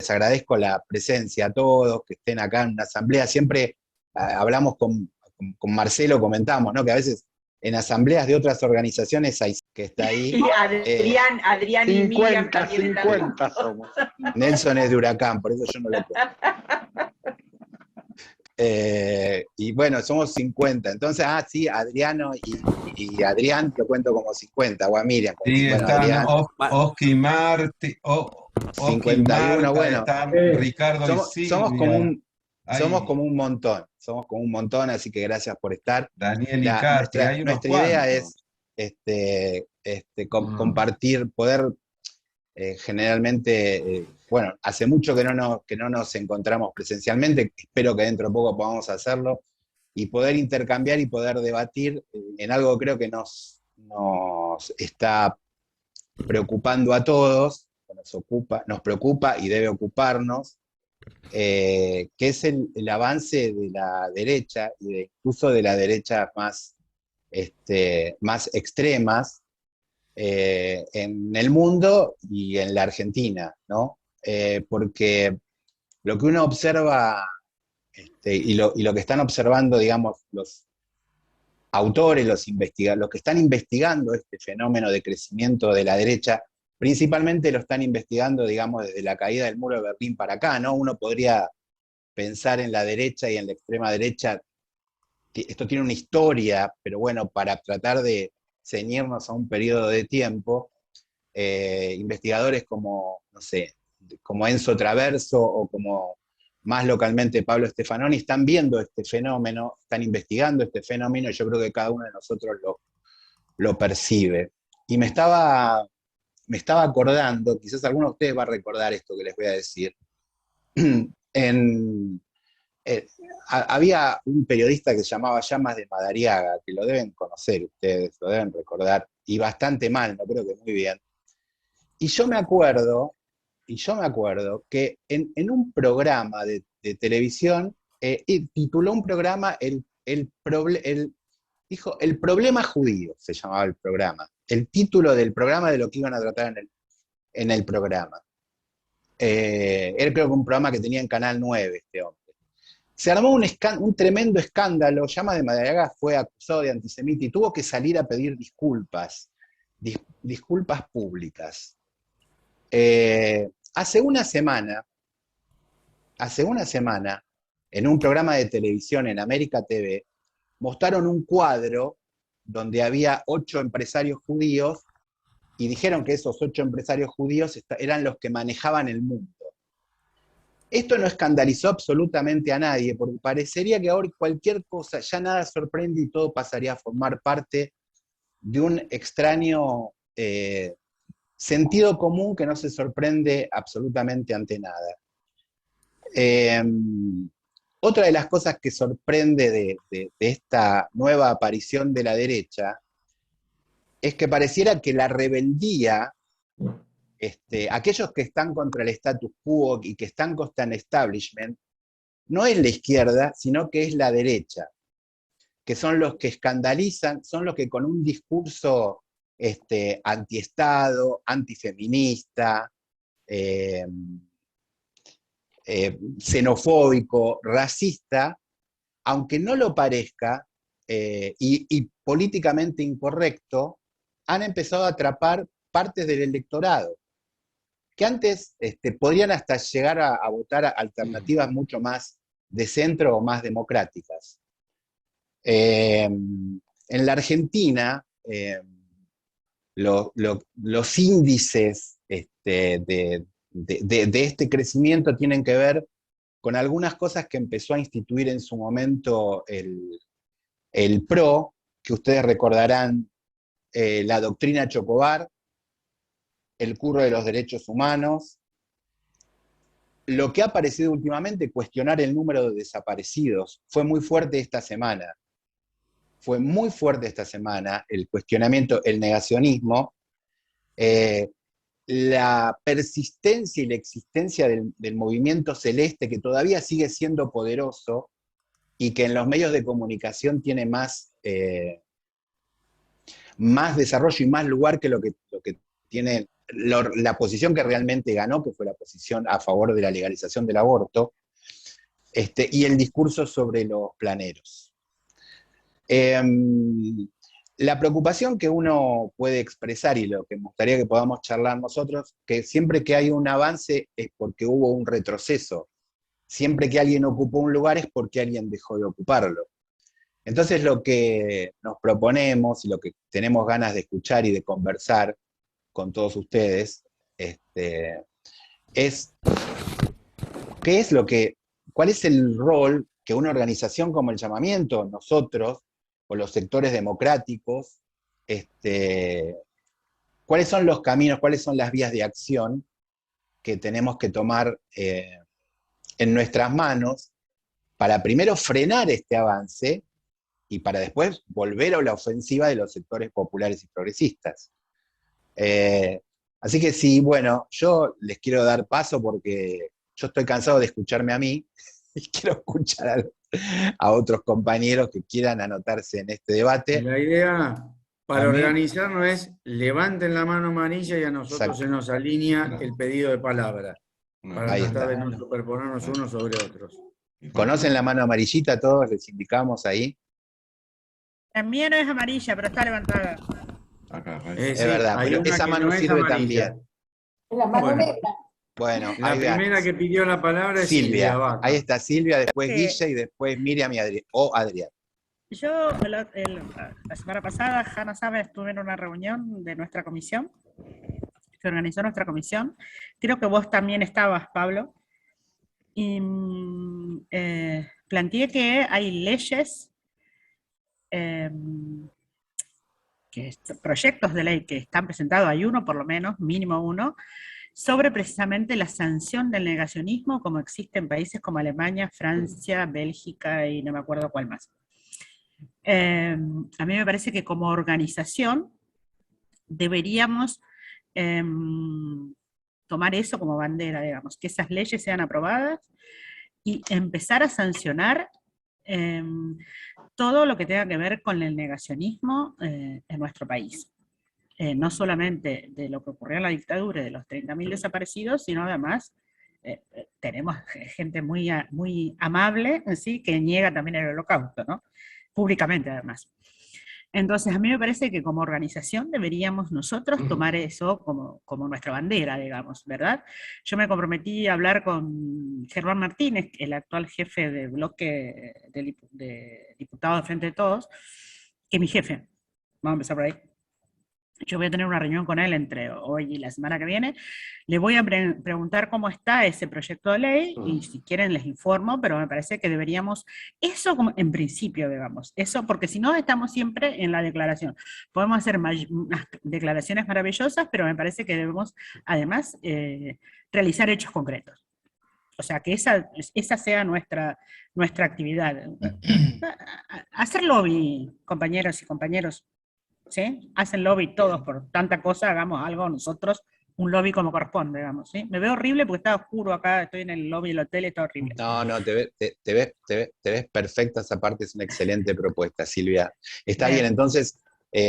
Les agradezco la presencia a todos, que estén acá en una asamblea. Siempre hablamos con Marcelo, comentamos, ¿no? Que a veces en asambleas de otras organizaciones hay que está ahí. Y Adrián y Miriam 50, también 50 somos. Nelson es de Huracán, por eso yo no lo cuento. Y bueno, somos 50. Entonces, sí, Adriano y Adrián lo cuento como 50, o a Miriam. Sí, Bueno, están Adrián, Oski Marti, Oski 51, Marta, bueno. están Ricardo y Silvia. Somos Ahí, como un montón, así que gracias por estar. Daniel y Katy, hay unos Nuestra idea cuantos. es compartir, poder generalmente, bueno, hace mucho que no nos encontramos presencialmente, espero que dentro de poco podamos hacerlo, y poder intercambiar y poder debatir en algo que creo que nos está preocupando a todos, nos preocupa y debe ocuparnos, que es el avance de la derecha, y incluso de la derecha más extremas, en el mundo y en la Argentina, ¿no? Porque lo que uno observa, y lo que están observando, digamos, los autores, los que están investigando este fenómeno de crecimiento de la derecha, principalmente lo están investigando, digamos, desde la caída del muro de Berlín para acá, ¿no? Uno podría pensar en la derecha y en la extrema derecha, que esto tiene una historia, pero bueno, para tratar de ceñirnos a un periodo de tiempo, investigadores como, no sé, como Enzo Traverso o como más localmente Pablo Stefanoni están viendo este fenómeno, están investigando este fenómeno, y yo creo que cada uno de nosotros lo percibe. Y me estaba acordando, quizás alguno de ustedes va a recordar esto que les voy a decir. en, Había un periodista que se llamaba Llamas de Madariaga, que lo deben conocer ustedes, lo deben recordar, y bastante mal, no creo que muy bien. Y yo me acuerdo que en un programa de televisión, y tituló un programa dijo, El problema judío, se llamaba el programa. El título del programa, de lo que iban a tratar en el programa. Era, creo que un programa que tenía en Canal 9 este hombre. Se armó un tremendo escándalo. Llama de Madariaga fue acusado de antisemita y tuvo que salir a pedir disculpas públicas. Hace una semana, en un programa de televisión en América TV, mostraron un cuadro donde había 8 empresarios judíos y dijeron que esos 8 empresarios judíos eran los que manejaban el mundo. Esto no escandalizó absolutamente a nadie, porque parecería que ahora cualquier cosa, ya nada sorprende y todo pasaría a formar parte de un extraño sentido común que no se sorprende absolutamente ante nada. Otra de las cosas que sorprende de esta nueva aparición de la derecha es que pareciera que la rebeldía, aquellos que están contra el status quo y que están contra el establishment, no es la izquierda, sino que es la derecha, que son los que escandalizan, son los que con un discurso antiestado, antifeminista, xenofóbico, racista, aunque no lo parezca, y políticamente incorrecto, han empezado a atrapar partes del electorado, que antes podrían hasta llegar a votar alternativas mucho más de centro o más democráticas. En la Argentina, los índices de este crecimiento tienen que ver con algunas cosas que empezó a instituir en su momento el PRO, que ustedes recordarán, la doctrina Chocobar, el curro de los derechos humanos, lo que ha aparecido últimamente, cuestionar el número de desaparecidos. Fue muy fuerte esta semana el cuestionamiento, el negacionismo, la persistencia y la existencia del movimiento celeste, que todavía sigue siendo poderoso y que en los medios de comunicación tiene más desarrollo y más lugar que lo que tiene la posición que realmente ganó, que fue la posición a favor de la legalización del aborto, y el discurso sobre los planeros. La preocupación que uno puede expresar y lo que me gustaría que podamos charlar nosotros, que siempre que hay un avance es porque hubo un retroceso. Siempre que alguien ocupó un lugar es porque alguien dejó de ocuparlo. Entonces lo que nos proponemos y lo que tenemos ganas de escuchar y de conversar con todos ustedes es cuál es el rol que una organización como el Llamamiento, nosotros, o los sectores democráticos, cuáles son los caminos, cuáles son las vías de acción que tenemos que tomar en nuestras manos para primero frenar este avance y para después volver a la ofensiva de los sectores populares y progresistas. Así que sí, bueno, yo les quiero dar paso porque yo estoy cansado de escucharme a mí y quiero escuchar a otros compañeros que quieran anotarse en este debate. La idea para organizarnos es levanten la mano amarilla y a nosotros se nos alinea el pedido de palabra, para tratar de no superponernos unos sobre otros. ¿Conocen la mano amarillita todos? Les indicamos ahí. La mía no es amarilla, pero está levantada. Es verdad, pero esa mano sirve también. La mano negra. Bueno, la primera que pidió la palabra es Silvia. Vaca. Ahí está Silvia, después Guille y después Miriam y Adrián. Yo, la semana pasada, Hanna sabe, estuve en una reunión de nuestra comisión, que organizó nuestra comisión. Creo que vos también estabas, Pablo. Y planteé que hay leyes, proyectos de ley que están presentados, hay uno por lo menos, mínimo uno, sobre precisamente la sanción del negacionismo como existe en países como Alemania, Francia, Bélgica y no me acuerdo cuál más. A mí me parece que como organización deberíamos tomar eso como bandera, digamos, que esas leyes sean aprobadas y empezar a sancionar todo lo que tenga que ver con el negacionismo en nuestro país. No solamente de lo que ocurrió en la dictadura, de los 30.000 desaparecidos, sino además tenemos gente muy, muy amable, ¿sí? Que niega también el holocausto, ¿no? Públicamente además. Entonces a mí me parece que como organización deberíamos nosotros tomar eso como nuestra bandera, digamos, ¿verdad? Yo me comprometí a hablar con Germán Martínez, el actual jefe del bloque de diputados de Frente de Todos, que es mi jefe. Vamos a empezar por ahí. Yo voy a tener una reunión con él entre hoy y la semana que viene. Le voy a preguntar cómo está ese proyecto de ley y si quieren les informo, pero me parece que deberíamos, eso como en principio, digamos, eso, porque si no estamos siempre en la declaración. Podemos hacer unas declaraciones maravillosas, pero me parece que debemos además realizar hechos concretos. O sea, que esa sea nuestra actividad. Hacer lobby, compañeros y compañeros. ¿Sí? Hacen lobby todos por tanta cosa, hagamos algo nosotros, un lobby como corresponde, digamos, ¿sí? Me veo horrible porque está oscuro acá, estoy en el lobby del hotel, está horrible. No, te ves perfecta, esa parte es una excelente propuesta, Silvia. Está bien, entonces,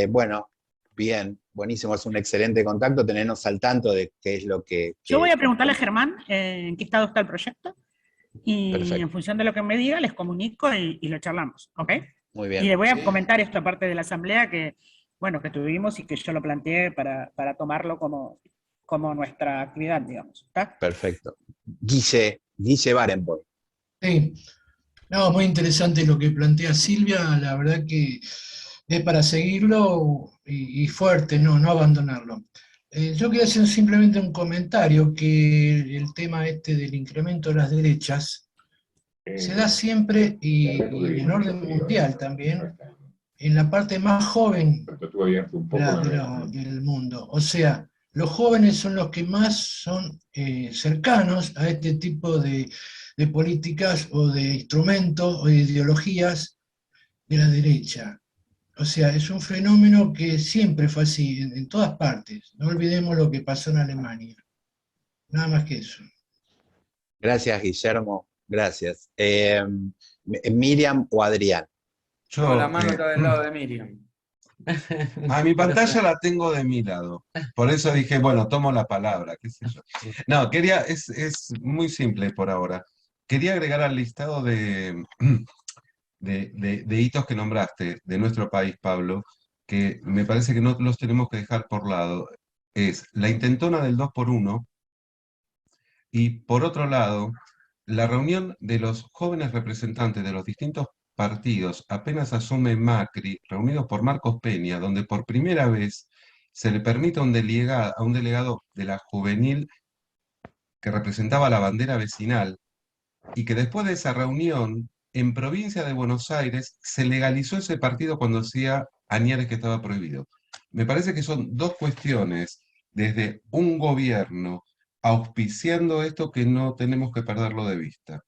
bueno, bien, buenísimo, es un excelente contacto, tenernos al tanto de qué es lo que... Yo voy a preguntarle a Germán en qué estado está el proyecto, y perfecto. En función de lo que me diga, les comunico y lo charlamos, ¿ok? Muy bien. Y le voy a comentar esto aparte de la asamblea que tuvimos y que yo lo planteé para tomarlo como nuestra actividad, digamos. ¿Está? Perfecto. Guille Barenboim. Sí, no, muy interesante lo que plantea Silvia, la verdad que es para seguirlo y fuerte, no abandonarlo. Yo quería hacer simplemente un comentario, que el tema del incremento de las derechas se da siempre, y en orden mundial también, en la parte más joven del mundo. O sea, los jóvenes son los que más son cercanos a este tipo de políticas o de instrumentos o de ideologías de la derecha. O sea, es un fenómeno que siempre fue así, en todas partes. No olvidemos lo que pasó en Alemania. Nada más que eso. Gracias, Guillermo. Gracias. Miriam o Adrián. La mano está del lado de Miriam. Mi pantalla la tengo de mi lado. Por eso dije, bueno, tomo la palabra, qué sé yo. No, es muy simple por ahora. Quería agregar al listado de hitos que nombraste de nuestro país, Pablo, que me parece que no los tenemos que dejar por lado. Es la intentona del 2x1 y, por otro lado, la reunión de los jóvenes representantes de los distintos partidos, apenas asume Macri, reunidos por Marcos Peña, donde por primera vez se le permite a un delegado de la juvenil que representaba la bandera vecinal, y que después de esa reunión, en provincia de Buenos Aires, se legalizó ese partido cuando hacía años que estaba prohibido. Me parece que son dos cuestiones, desde un gobierno auspiciando esto, que no tenemos que perderlo de vista.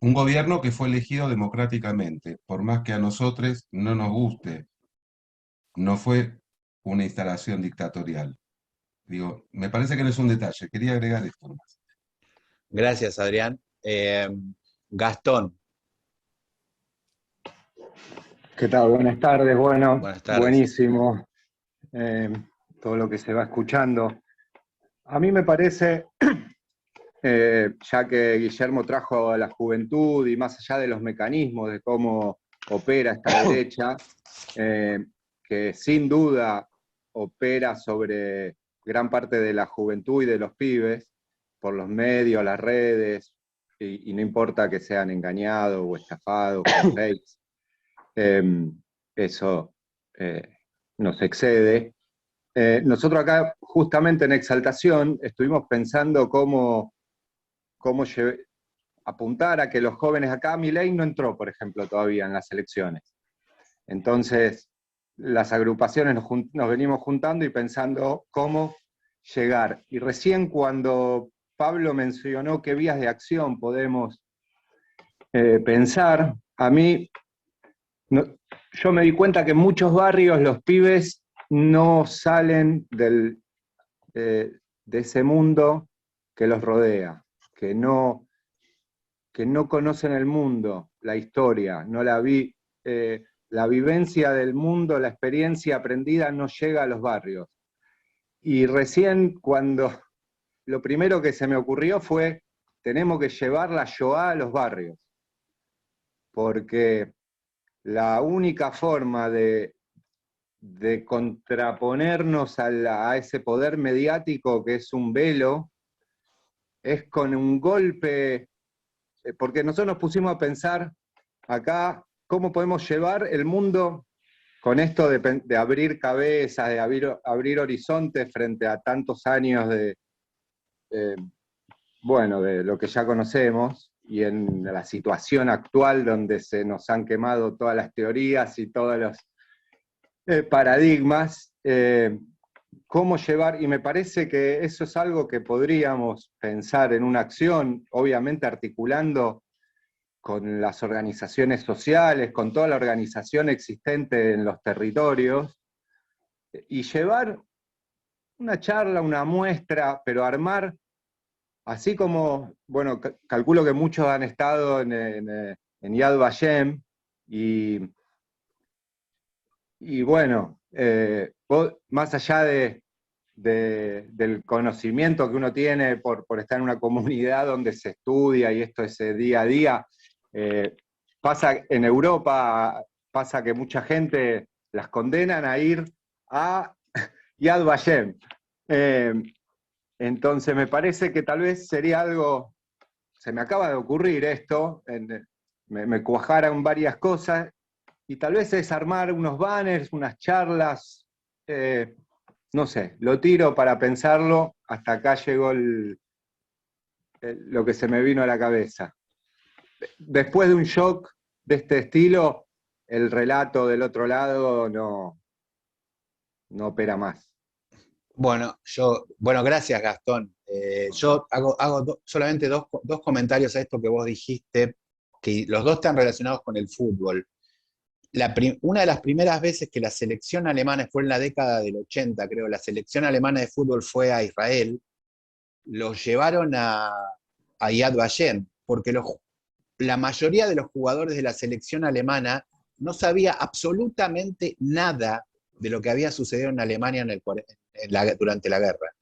Un gobierno que fue elegido democráticamente, por más que a nosotros no nos guste, no fue una instalación dictatorial. Digo, me parece que no es un detalle, quería agregar esto más. Gracias, Adrián. Gastón. ¿Qué tal? Buenas tardes. Bueno, Buenas tardes. Buenísimo todo lo que se va escuchando. A mí me parece, ya que Guillermo trajo a la juventud y más allá de los mecanismos de cómo opera esta derecha, que sin duda opera sobre gran parte de la juventud y de los pibes, por los medios, las redes, y no importa que sean engañados o estafados con fakes, eso nos excede. Nosotros acá, justamente en Exaltación, estuvimos pensando cómo apuntar a que los jóvenes acá, Milei no entró, por ejemplo, todavía en las elecciones. Entonces, las agrupaciones nos venimos juntando y pensando cómo llegar. Y recién cuando Pablo mencionó qué vías de acción podemos pensar, a mí, yo me di cuenta que en muchos barrios los pibes no salen de ese mundo que los rodea, que no conocen el mundo, la historia, no la la vivencia del mundo, la experiencia aprendida no llega a los barrios. Y recién lo primero que se me ocurrió fue, tenemos que llevar la Shoah a los barrios, porque la única forma de contraponernos a ese poder mediático que es un velo, es con un golpe, porque nosotros nos pusimos a pensar acá cómo podemos llevar el mundo con esto de abrir cabezas, de abrir horizontes frente a tantos años de lo que ya conocemos, y en la situación actual donde se nos han quemado todas las teorías y todos los paradigmas, cómo llevar, y me parece que eso es algo que podríamos pensar en una acción, obviamente articulando con las organizaciones sociales, con toda la organización existente en los territorios, y llevar una charla, una muestra, pero armar, así como, bueno, calculo que muchos han estado en Yad Vashem, y bueno, vos, más allá del conocimiento que uno tiene por estar en una comunidad donde se estudia y esto es día a día, pasa en Europa, pasa que mucha gente las condenan a ir a Yad Vashem. Entonces me parece que tal vez sería algo, se me acaba de ocurrir esto, me cuajaron varias cosas, y tal vez es armar unos banners, unas charlas, no sé, lo tiro para pensarlo, hasta acá llegó lo que se me vino a la cabeza. Después de un shock de este estilo, el relato del otro lado no opera más. Bueno, gracias, Gastón. Yo hago solamente dos comentarios a esto que vos dijiste, que los dos están relacionados con el fútbol. Una de las primeras veces que la selección alemana, fue en la década del 80, creo, la selección alemana de fútbol fue a Israel, los llevaron a Yad Vashem, porque la mayoría de los jugadores de la selección alemana no sabía absolutamente nada de lo que había sucedido en Alemania durante la guerra.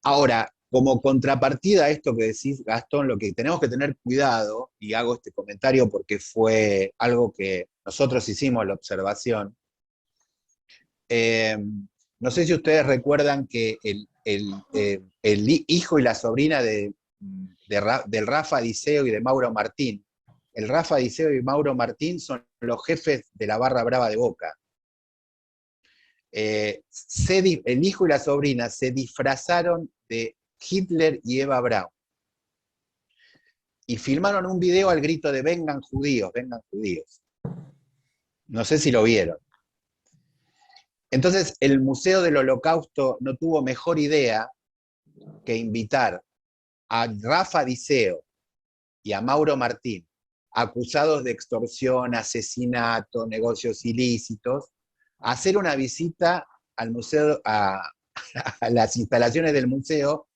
Ahora, como contrapartida a esto que decís, Gastón, lo que tenemos que tener cuidado, y hago este comentario porque fue algo que nosotros hicimos la observación, no sé si ustedes recuerdan que el hijo y la sobrina del Rafa Diceo y de Mauro Martín, el Rafa Diceo y Mauro Martín son los jefes de la barra brava de Boca. El hijo y la sobrina se disfrazaron de Hitler y Eva Braun y filmaron un video al grito de vengan judíos, vengan judíos. No sé si lo vieron. Entonces, el Museo del Holocausto no tuvo mejor idea que invitar a Rafa Diceo y a Mauro Martín, acusados de extorsión, asesinato, negocios ilícitos, a hacer una visita al museo, a las instalaciones del museo,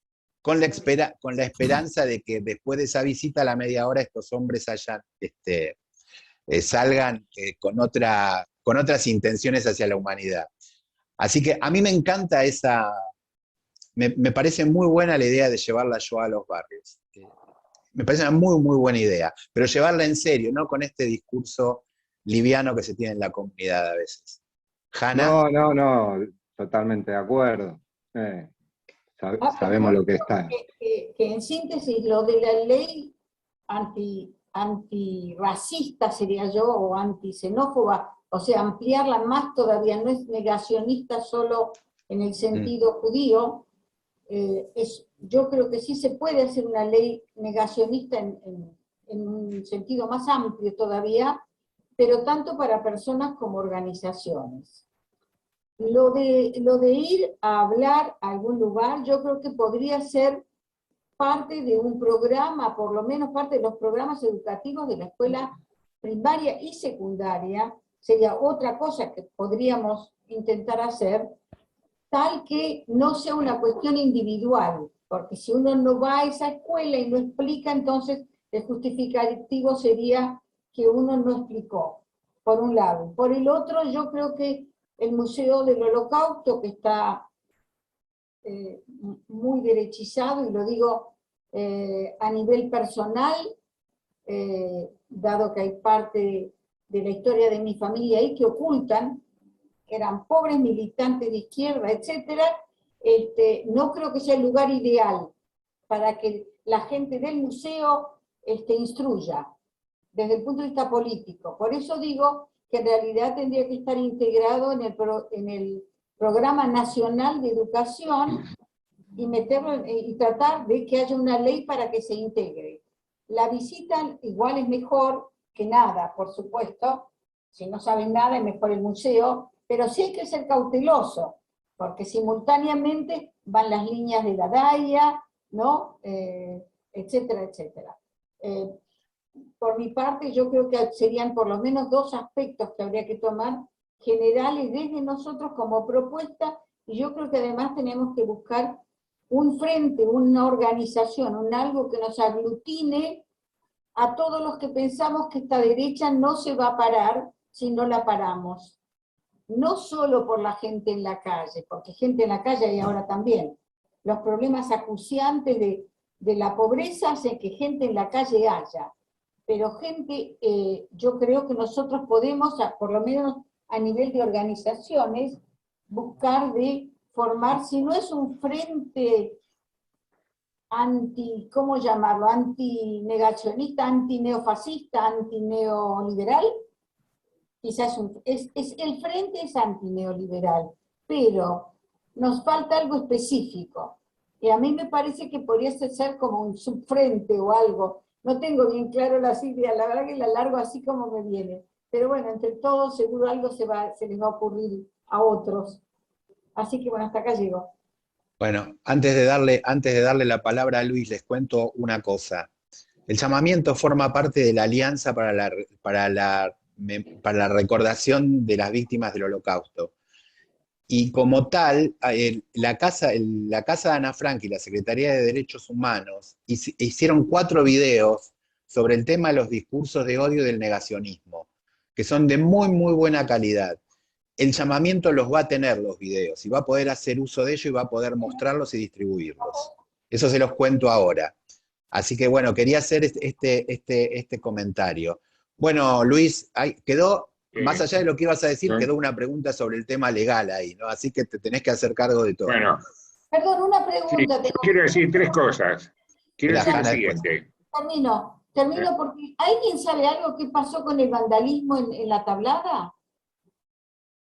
con la esperanza de que después de esa visita a la media hora estos hombres salgan con otras intenciones hacia la humanidad. Así que a mí me encanta me parece muy buena la idea de llevar la Shoah a los barrios. Me parece una muy, muy buena idea, pero llevarla en serio, no con este discurso liviano que se tiene en la comunidad a veces. ¿Hanna? No, totalmente de acuerdo. Sabemos lo que está. Que en síntesis, lo de la ley antirracista sería yo, o antisenófoba, o sea, ampliarla más todavía, no es negacionista solo en el sentido judío, yo creo que sí se puede hacer una ley negacionista en un sentido más amplio todavía, pero tanto para personas como organizaciones. Lo de ir a hablar a algún lugar, yo creo que podría ser parte de un programa, por lo menos parte de los programas educativos de la escuela primaria y secundaria, sería otra cosa que podríamos intentar hacer, tal que no sea una cuestión individual, porque si uno no va a esa escuela y no explica, entonces el justificativo sería que uno no explicó, por un lado. Por el otro, yo creo que el Museo del Holocausto, que está muy derechizado, y lo digo a nivel personal, dado que hay parte de la historia de mi familia ahí que ocultan, eran pobres militantes de izquierda, etcétera, no creo que sea el lugar ideal para que la gente del museo instruya desde el punto de vista político. Por eso digo que en realidad tendría que estar integrado en el Programa Nacional de Educación y meterlo y tratar de que haya una ley para que se integre. La visita igual es mejor que nada, por supuesto. Si no saben nada es mejor el museo, pero sí hay que ser cauteloso, porque simultáneamente van las líneas de la DAIA, ¿no? Etcétera, etcétera. Por mi parte, yo creo que serían por lo menos dos aspectos que habría que tomar generales desde nosotros como propuesta, y yo creo que además tenemos que buscar un frente, una organización, algo que nos aglutine a todos los que pensamos que esta derecha no se va a parar si no la paramos. No solo por la gente en la calle, porque gente en la calle hay ahora también. Los problemas acuciantes de la pobreza hacen que gente en la calle haya. Pero gente, yo creo que nosotros podemos, por lo menos a nivel de organizaciones, buscar de formar, si no es un frente ¿cómo llamarlo? Antinegacionista, antineofascista, antineoliberal. Quizás el frente es antineoliberal, pero nos falta algo específico. Y a mí me parece que podría ser como un subfrente o algo. No tengo bien claro la idea, la verdad que la largo así como me viene. Pero bueno, entre todos seguro algo se les va a ocurrir a otros. Así que bueno, hasta acá llego. Bueno, antes de darle la palabra a Luis, les cuento una cosa. El llamamiento forma parte de la Alianza para la recordación de las víctimas del Holocausto. Y como tal, la Casa de Ana Frank y la Secretaría de Derechos Humanos hicieron 4 videos sobre el tema de los discursos de odio y del negacionismo, que son de muy, muy buena calidad. el llamamiento los va a tener los videos, y va a poder hacer uso de ellos y va a poder mostrarlos y distribuirlos. Eso se los cuento ahora. Así que bueno, quería hacer este comentario. Bueno, Luis, quedó, más allá de lo que ibas a decir, quedó una pregunta sobre el tema legal ahí, ¿no? Así que te tenés que hacer cargo de todo. Bueno. Perdón, una pregunta. Sí, quiero decir tres cosas. Quiero decir lo siguiente. Termino porque ¿alguien sabe algo que pasó con el vandalismo en la tablada?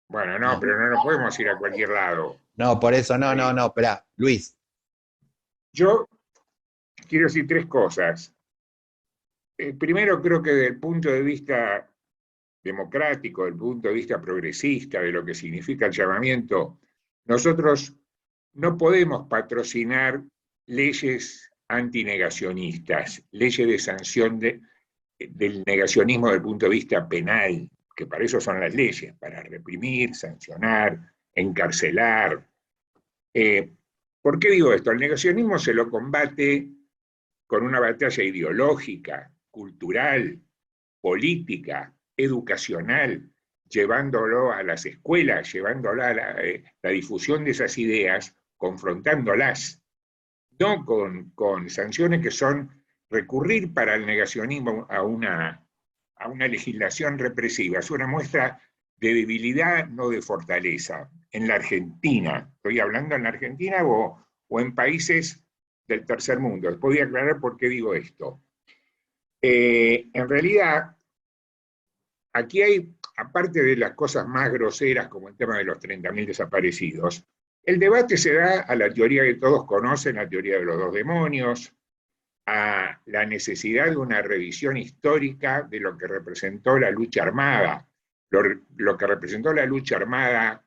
Bueno, no, pero no nos podemos ir a cualquier lado. No, por eso, no, esperá, Luis. Yo quiero decir tres cosas. Primero, creo que desde el punto de vista democrático, desde el punto de vista progresista, de lo que significa el llamamiento, nosotros no podemos patrocinar leyes antinegacionistas, leyes de sanción del negacionismo desde el punto de vista penal, que para eso son las leyes, para reprimir, sancionar, encarcelar. ¿Por qué digo esto? El negacionismo se lo combate con una batalla ideológica, cultural, política, educacional, llevándolo a las escuelas, llevándolo a la difusión de esas ideas, confrontándolas, no con sanciones que son recurrir para el negacionismo a una legislación represiva. Es una muestra de debilidad, no de fortaleza. En la Argentina, estoy hablando en la Argentina o en países del tercer mundo. Les voy a aclarar por qué digo esto. En realidad, aquí hay, aparte de las cosas más groseras como el tema de los 30.000 desaparecidos, el debate se da a la teoría que todos conocen, la teoría de los dos demonios, a la necesidad de una revisión histórica de lo que representó la lucha armada, lo que representó la lucha armada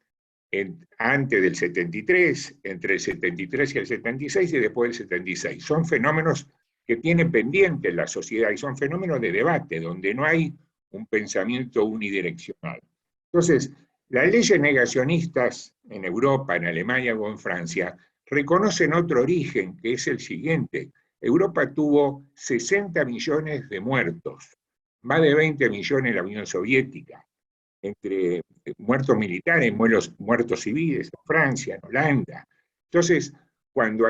antes del 73, entre el 73 y el 76 y después del 76. Son fenómenos que tienen pendiente la sociedad y son fenómenos de debate, donde no hay un pensamiento unidireccional. Entonces, las leyes negacionistas en Europa, en Alemania o en Francia, reconocen otro origen, que es el siguiente. Europa tuvo 60 millones de muertos, más de 20 millones en la Unión Soviética, entre muertos militares, muertos civiles, en Francia, en Holanda. Entonces, cuando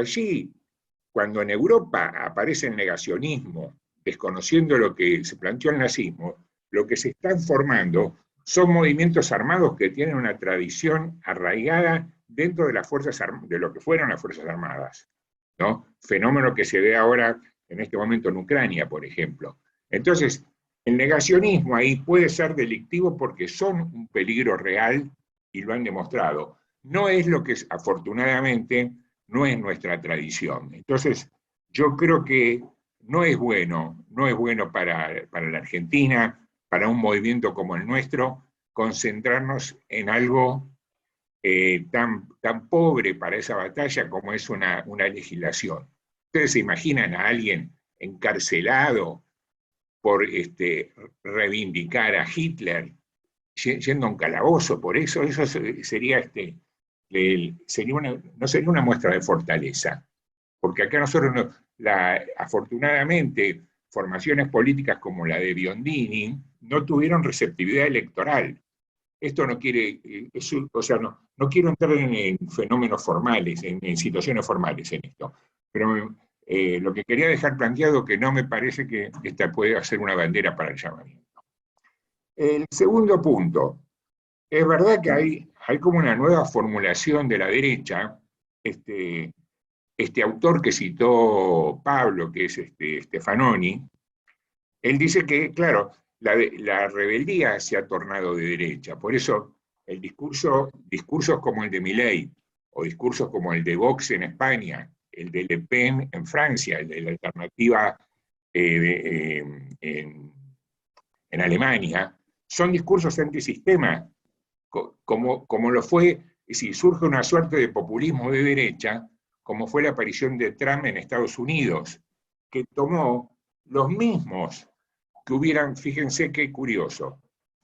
en Europa aparece el negacionismo, desconociendo lo que se planteó el nazismo, lo que se están formando son movimientos armados que tienen una tradición arraigada dentro de las fuerzas de lo que fueron las Fuerzas Armadas, ¿no? Fenómeno que se ve ahora en este momento en Ucrania, por ejemplo. Entonces, el negacionismo ahí puede ser delictivo porque son un peligro real y lo han demostrado. No es lo que es, afortunadamente, no es nuestra tradición. Entonces, yo creo que no es bueno para la Argentina, para un movimiento como el nuestro, concentrarnos en algo tan pobre para esa batalla como es una legislación. ¿Ustedes se imaginan a alguien encarcelado por reivindicar a Hitler, yendo a un calabozo por eso? Eso sería, no sería una muestra de fortaleza. Porque acá nosotros, afortunadamente, formaciones políticas como la de Biondini no tuvieron receptividad electoral. Esto no quiere, no quiero entrar en fenómenos formales, en situaciones formales en esto, pero lo que quería dejar planteado que no me parece que esta puede ser una bandera para el llamamiento. El segundo punto, es verdad que hay como una nueva formulación de la derecha, este autor que citó Pablo, que es Stefanoni, él dice que, claro, la rebeldía se ha tornado de derecha, por eso el discursos como el de Milei, o discursos como el de Vox en España, el de Le Pen en Francia, el de la alternativa en Alemania, son discursos antisistema, como lo fue, si surge una suerte de populismo de derecha, como fue la aparición de Trump en Estados Unidos, que tomó los mismos que hubieran, fíjense qué curioso,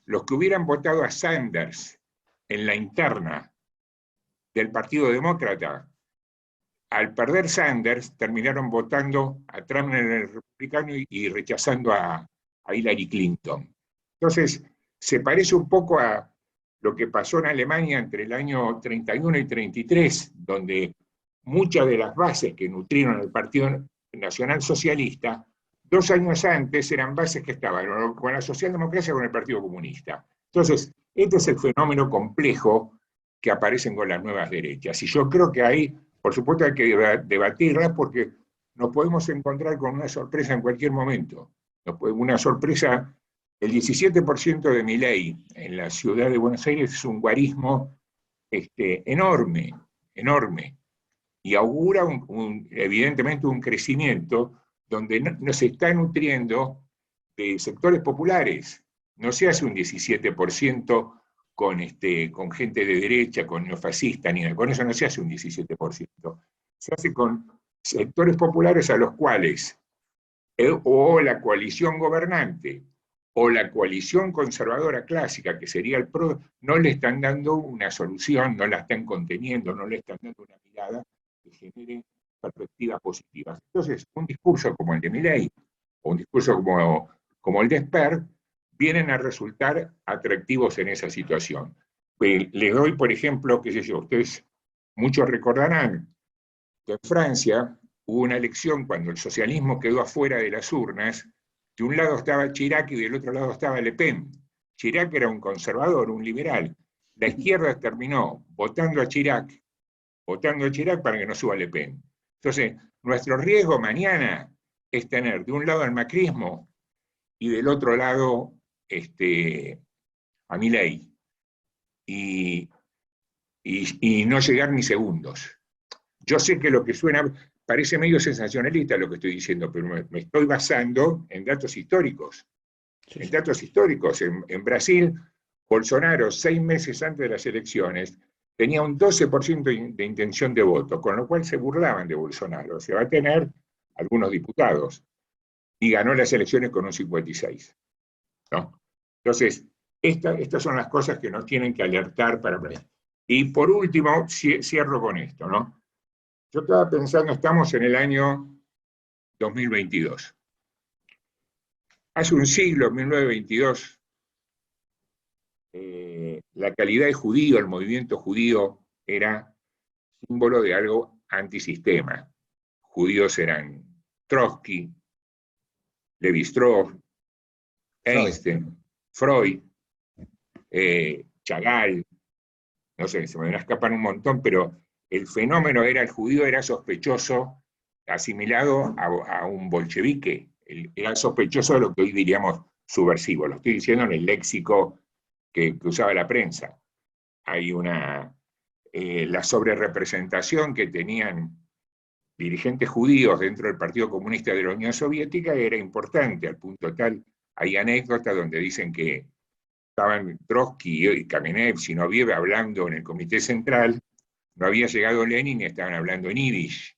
los que hubieran votado a Sanders en la interna del Partido Demócrata, al perder Sanders, terminaron votando a Trump en el republicano y rechazando a Hillary Clinton. Entonces, se parece un poco a lo que pasó en Alemania entre el año 31 y 33, donde muchas de las bases que nutrieron el Partido Nacional Socialista, 2 años antes eran bases que estaban con la socialdemocracia o con el Partido Comunista. Entonces, este es el fenómeno complejo que aparecen con las nuevas derechas. Y yo creo que ahí, por supuesto, hay que debatirla porque nos podemos encontrar con una sorpresa en cualquier momento. Una sorpresa, el 17% de Milei en la ciudad de Buenos Aires es un guarismo enorme, enorme, y augura evidentemente un crecimiento donde no se está nutriendo de sectores populares. No se hace un 17% con gente de derecha, con neofascistas, ni con eso no se hace un 17%. Se hace con sectores populares a los cuales o la coalición gobernante o la coalición conservadora clásica, que sería el PRO, no le están dando una solución, no la están conteniendo, no le están dando una mirada que genere perspectivas positivas. Entonces, un discurso como el de Milei, o un discurso como el de Esper, vienen a resultar atractivos en esa situación. Les doy, por ejemplo, qué sé yo, ustedes muchos recordarán que en Francia hubo una elección cuando el socialismo quedó afuera de las urnas. De un lado estaba Chirac y del otro lado estaba Le Pen. Chirac era un conservador, un liberal. La izquierda terminó votando a Chirac para que no suba Le Pen. Entonces, nuestro riesgo mañana es tener de un lado al macrismo y del otro lado a Milei. Y no llegar ni segundos. Yo sé que lo que suena parece medio sensacionalista lo que estoy diciendo, pero me estoy basando en datos históricos. En datos históricos. En Brasil, Bolsonaro, 6 meses antes de las elecciones, tenía un 12% de intención de voto, con lo cual se burlaban de Bolsonaro. Se va a tener algunos diputados. Y ganó las elecciones con un 56%. ¿No? Entonces, estas son las cosas que nos tienen que alertar para... Y por último, cierro con esto, ¿no? Yo estaba pensando, estamos en el año 2022. Hace un siglo, 1922, la calidad de judío, el movimiento judío, era símbolo de algo antisistema. Judíos eran Trotsky, Levi-Strauss, Einstein, Freud, Chagall, no sé, se me van a escapar un montón, pero el fenómeno era, el judío era sospechoso, asimilado a un bolchevique, era sospechoso de lo que hoy diríamos subversivo, lo estoy diciendo en el léxico que usaba la prensa. Hay la sobrerepresentación que tenían dirigentes judíos dentro del Partido Comunista de la Unión Soviética era importante, al punto tal, hay anécdotas donde dicen que estaban Trotsky y Kamenev, Zinoviev hablando en el Comité Central, no había llegado Lenin y estaban hablando en yiddish.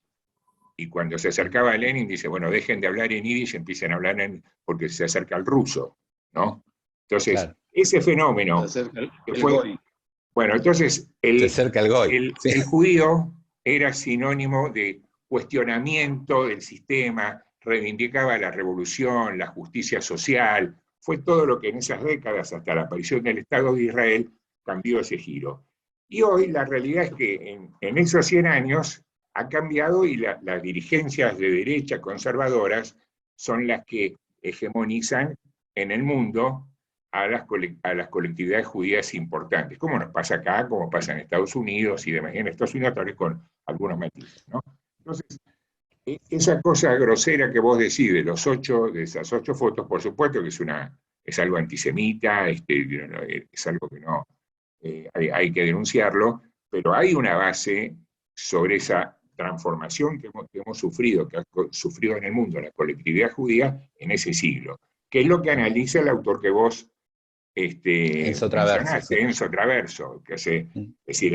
Y cuando se acercaba a Lenin dice, bueno, dejen de hablar en yiddish, empiecen a hablar porque se acerca al ruso, ¿no? Entonces, claro, ese fenómeno que fue... Bueno, entonces, se acerca el goy. El judío era sinónimo de cuestionamiento del sistema, reivindicaba la revolución, la justicia social, fue todo lo que en esas décadas, hasta la aparición del Estado de Israel, cambió ese giro. Y hoy la realidad es que en esos 100 años ha cambiado y las dirigencias de derecha conservadoras son las que hegemonizan en el mundo a las colectividades judías importantes, como nos pasa acá, como pasa en Estados Unidos y demás. En Estados Unidos tal vez con algunos matices, ¿no? Entonces, esa cosa grosera que vos decís de esas 8 fotos, por supuesto que es algo antisemita, es algo que no hay que denunciarlo, pero hay una base sobre esa transformación que hemos sufrido, que ha sufrido en el mundo la colectividad judía en ese siglo, que es lo que analiza el autor que vos Enzo Traverso, Enzo Traverso, es decir,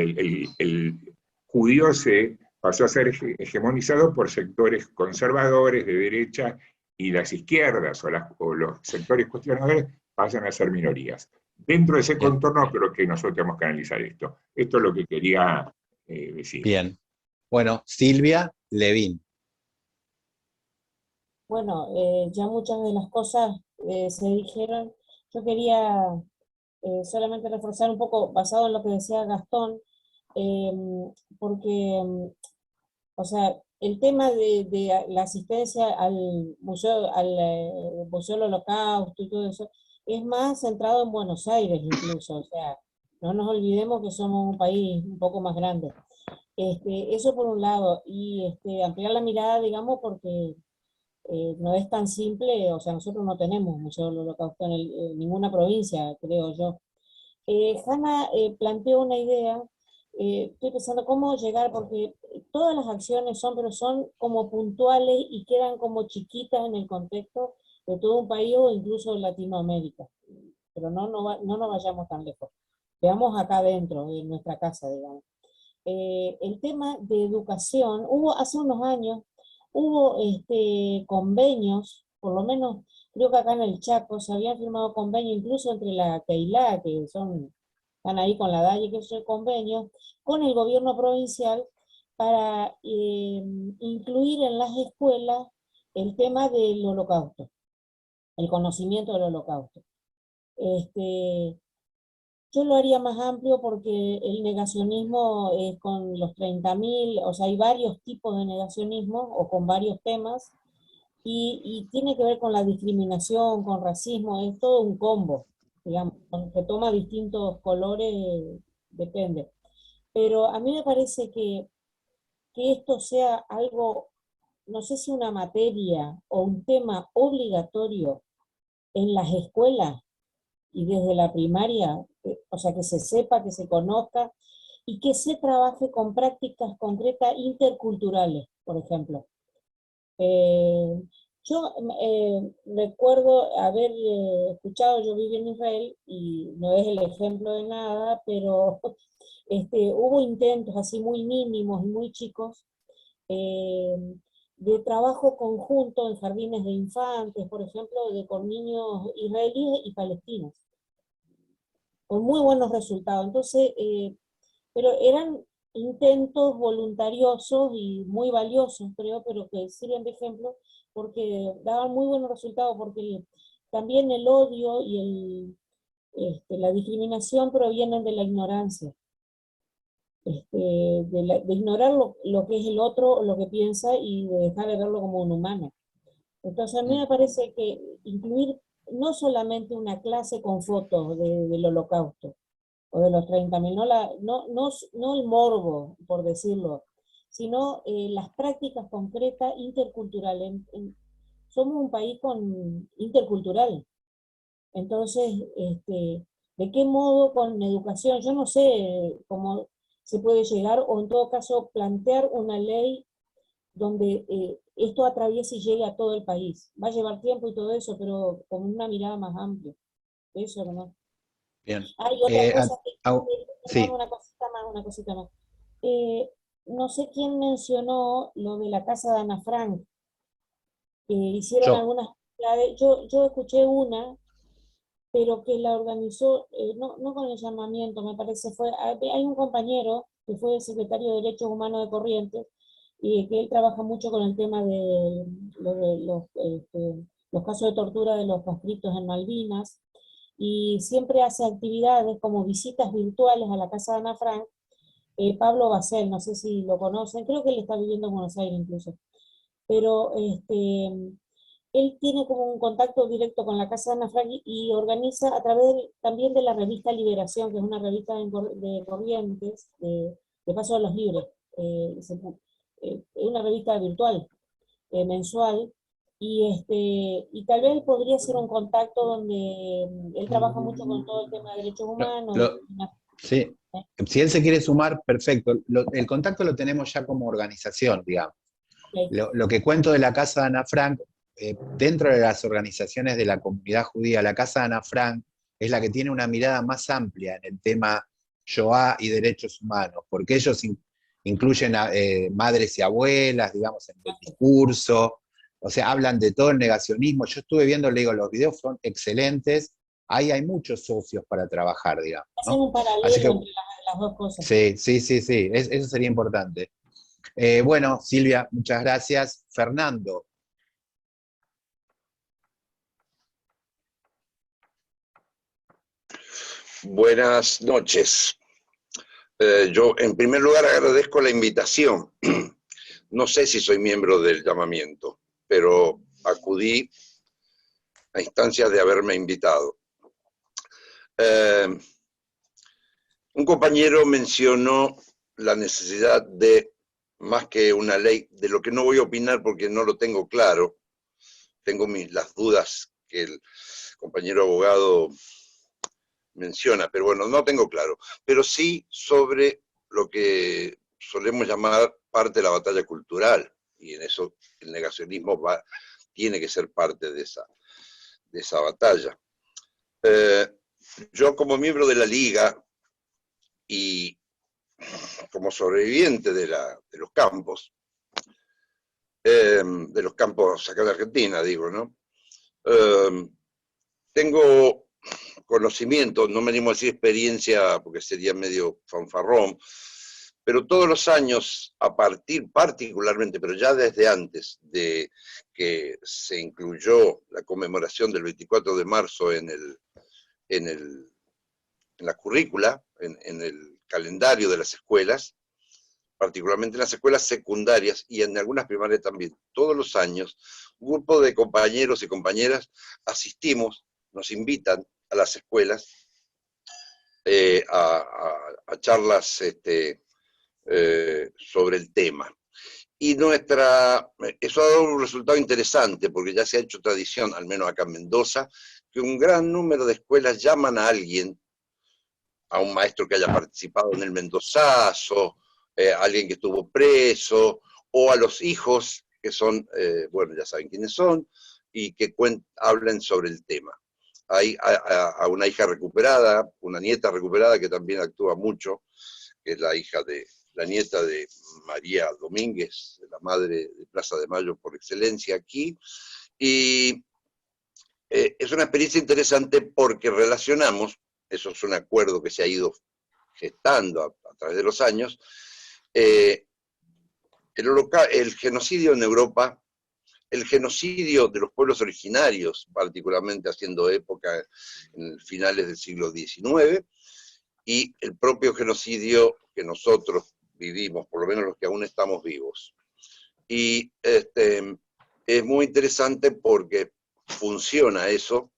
el judío se pasó a ser hegemonizado por sectores conservadores de derecha y las izquierdas o los sectores cuestionadores pasan a ser minorías. Dentro de ese contorno creo que nosotros tenemos que analizar esto. Esto es lo que quería decir. Bien. Bueno, Silvia Levin. Bueno, ya muchas de las cosas se dijeron. Yo quería solamente reforzar un poco, basado en lo que decía Gastón, porque, o sea, el tema de la asistencia al Museo del Holocausto y todo eso, es más centrado en Buenos Aires incluso, o sea, no nos olvidemos que somos un país un poco más grande. Eso por un lado, y ampliar la mirada, digamos, porque no es tan simple, o sea, nosotros no tenemos un Museo del Holocausto en ninguna provincia, creo yo. Hanna planteó una idea, estoy pensando cómo llegar, porque todas las acciones son, pero son como puntuales y quedan como chiquitas en el contexto de todo un país o incluso de Latinoamérica. Pero no nos vayamos tan lejos. Veamos acá adentro, en nuestra casa, digamos. El tema de educación, hace unos años, hubo convenios, por lo menos creo que acá en el Chaco se habían firmado convenios, incluso entre la CEILA, que están ahí con la DAIE, que es el convenio, con el gobierno provincial para incluir en las escuelas el tema del holocausto, el conocimiento del holocausto. Yo lo haría más amplio porque el negacionismo es con los 30.000, o sea, hay varios tipos de negacionismo o con varios temas, y tiene que ver con la discriminación, con racismo, es todo un combo, digamos, que toma distintos colores, depende. Pero a mí me parece que esto sea algo, no sé si una materia o un tema obligatorio en las escuelas, y desde la primaria, o sea, que se sepa, que se conozca, y que se trabaje con prácticas concretas interculturales, por ejemplo. Yo recuerdo haber escuchado, yo viví en Israel, y no es el ejemplo de nada, pero hubo intentos así muy mínimos y muy chicos, de trabajo conjunto en jardines de infantes, por ejemplo, con niños israelíes y palestinos, con muy buenos resultados. Entonces, pero eran intentos voluntariosos y muy valiosos, creo, pero que sirven de ejemplo porque daban muy buenos resultados, porque también el odio y la discriminación provienen de la ignorancia. De ignorar lo que es el otro, lo que piensa, y de dejar de verlo como un humano. Entonces a mí me parece que incluir no solamente una clase con fotos del Holocausto o de los 30.000, no el morbo, por decirlo, sino las prácticas concretas interculturales. Somos un país intercultural. Entonces, ¿de qué modo con educación? Yo no sé cómo se puede llegar, o en todo caso plantear una ley donde esto atraviese y llegue a todo el país. Va a llevar tiempo y todo eso, pero con una mirada más amplia. Eso nomás. Bien. Hay otra cosa sí. una cosita más. No sé quién mencionó lo de la casa de Ana Frank, que hicieron algunas actividades. Yo escuché una, pero que la organizó, no con el llamamiento, me parece, hay un compañero que fue secretario de Derechos Humanos de Corrientes, y que él trabaja mucho con el tema de los casos de tortura de los conscriptos en Malvinas, y siempre hace actividades como visitas virtuales a la casa de Ana Frank. Pablo Basel, no sé si lo conocen, creo que él está viviendo en Buenos Aires incluso, pero él tiene como un contacto directo con la casa de Ana Frank y organiza a través también de la revista Liberación, que es una revista de Corrientes, de Paso de los Libres. Es una revista virtual, mensual, y tal vez podría ser un contacto donde él trabaja mucho con todo el tema de derechos humanos. Sí. Si él se quiere sumar, perfecto. El contacto lo tenemos ya como organización, digamos. Okay. Lo que cuento de la Casa de Ana Frank, dentro de las organizaciones de la comunidad judía, la Casa de Ana Frank es la que tiene una mirada más amplia en el tema Shoah y derechos humanos, porque ellos incluyen a madres y abuelas, digamos, en el discurso, o sea, hablan de todo el negacionismo. Yo estuve viendo, le digo, los videos son excelentes, ahí hay muchos socios para trabajar, digamos, ¿no? Hacen un paralelo entre las dos cosas. Sí, eso sería importante. Bueno, Silvia, muchas gracias. Fernando. Buenas noches. Yo, en primer lugar, agradezco la invitación. No sé si soy miembro del llamamiento, pero acudí a instancias de haberme invitado. Un compañero mencionó la necesidad de, más que una ley, de lo que no voy a opinar porque no lo tengo claro. Tengo las dudas que el compañero abogado menciona, pero bueno, no tengo claro. Pero sí sobre lo que solemos llamar parte de la batalla cultural, y en eso el negacionismo tiene que ser parte de esa batalla. Yo como miembro de la Liga y como sobreviviente de los campos acá de Argentina, digo, ¿no? Tengo conocimiento, no me animo a decir experiencia porque sería medio fanfarrón, pero todos los años, a partir particularmente, pero ya desde antes de que se incluyó la conmemoración del 24 de marzo en la currícula, en el calendario de las escuelas, particularmente en las escuelas secundarias y en algunas primarias también, todos los años, un grupo de compañeros y compañeras asistimos, nos invitan a las escuelas a charlas sobre el tema. Y eso ha dado un resultado interesante, porque ya se ha hecho tradición, al menos acá en Mendoza, que un gran número de escuelas llaman a alguien, a un maestro que haya participado en el Mendozazo, alguien que estuvo preso, o a los hijos, que son, bueno, ya saben quiénes son, y que hablen sobre el tema. Hay a una hija recuperada, una nieta recuperada que también actúa mucho, que es la nieta de María Domínguez, la madre de Plaza de Mayo por excelencia aquí, y es una experiencia interesante porque relacionamos, eso es un acuerdo que se ha ido gestando a través de los años, el genocidio en Europa, el genocidio de los pueblos originarios, particularmente haciendo época en finales del siglo XIX, y el propio genocidio que nosotros vivimos, por lo menos los que aún estamos vivos. Y es muy interesante porque funciona eso,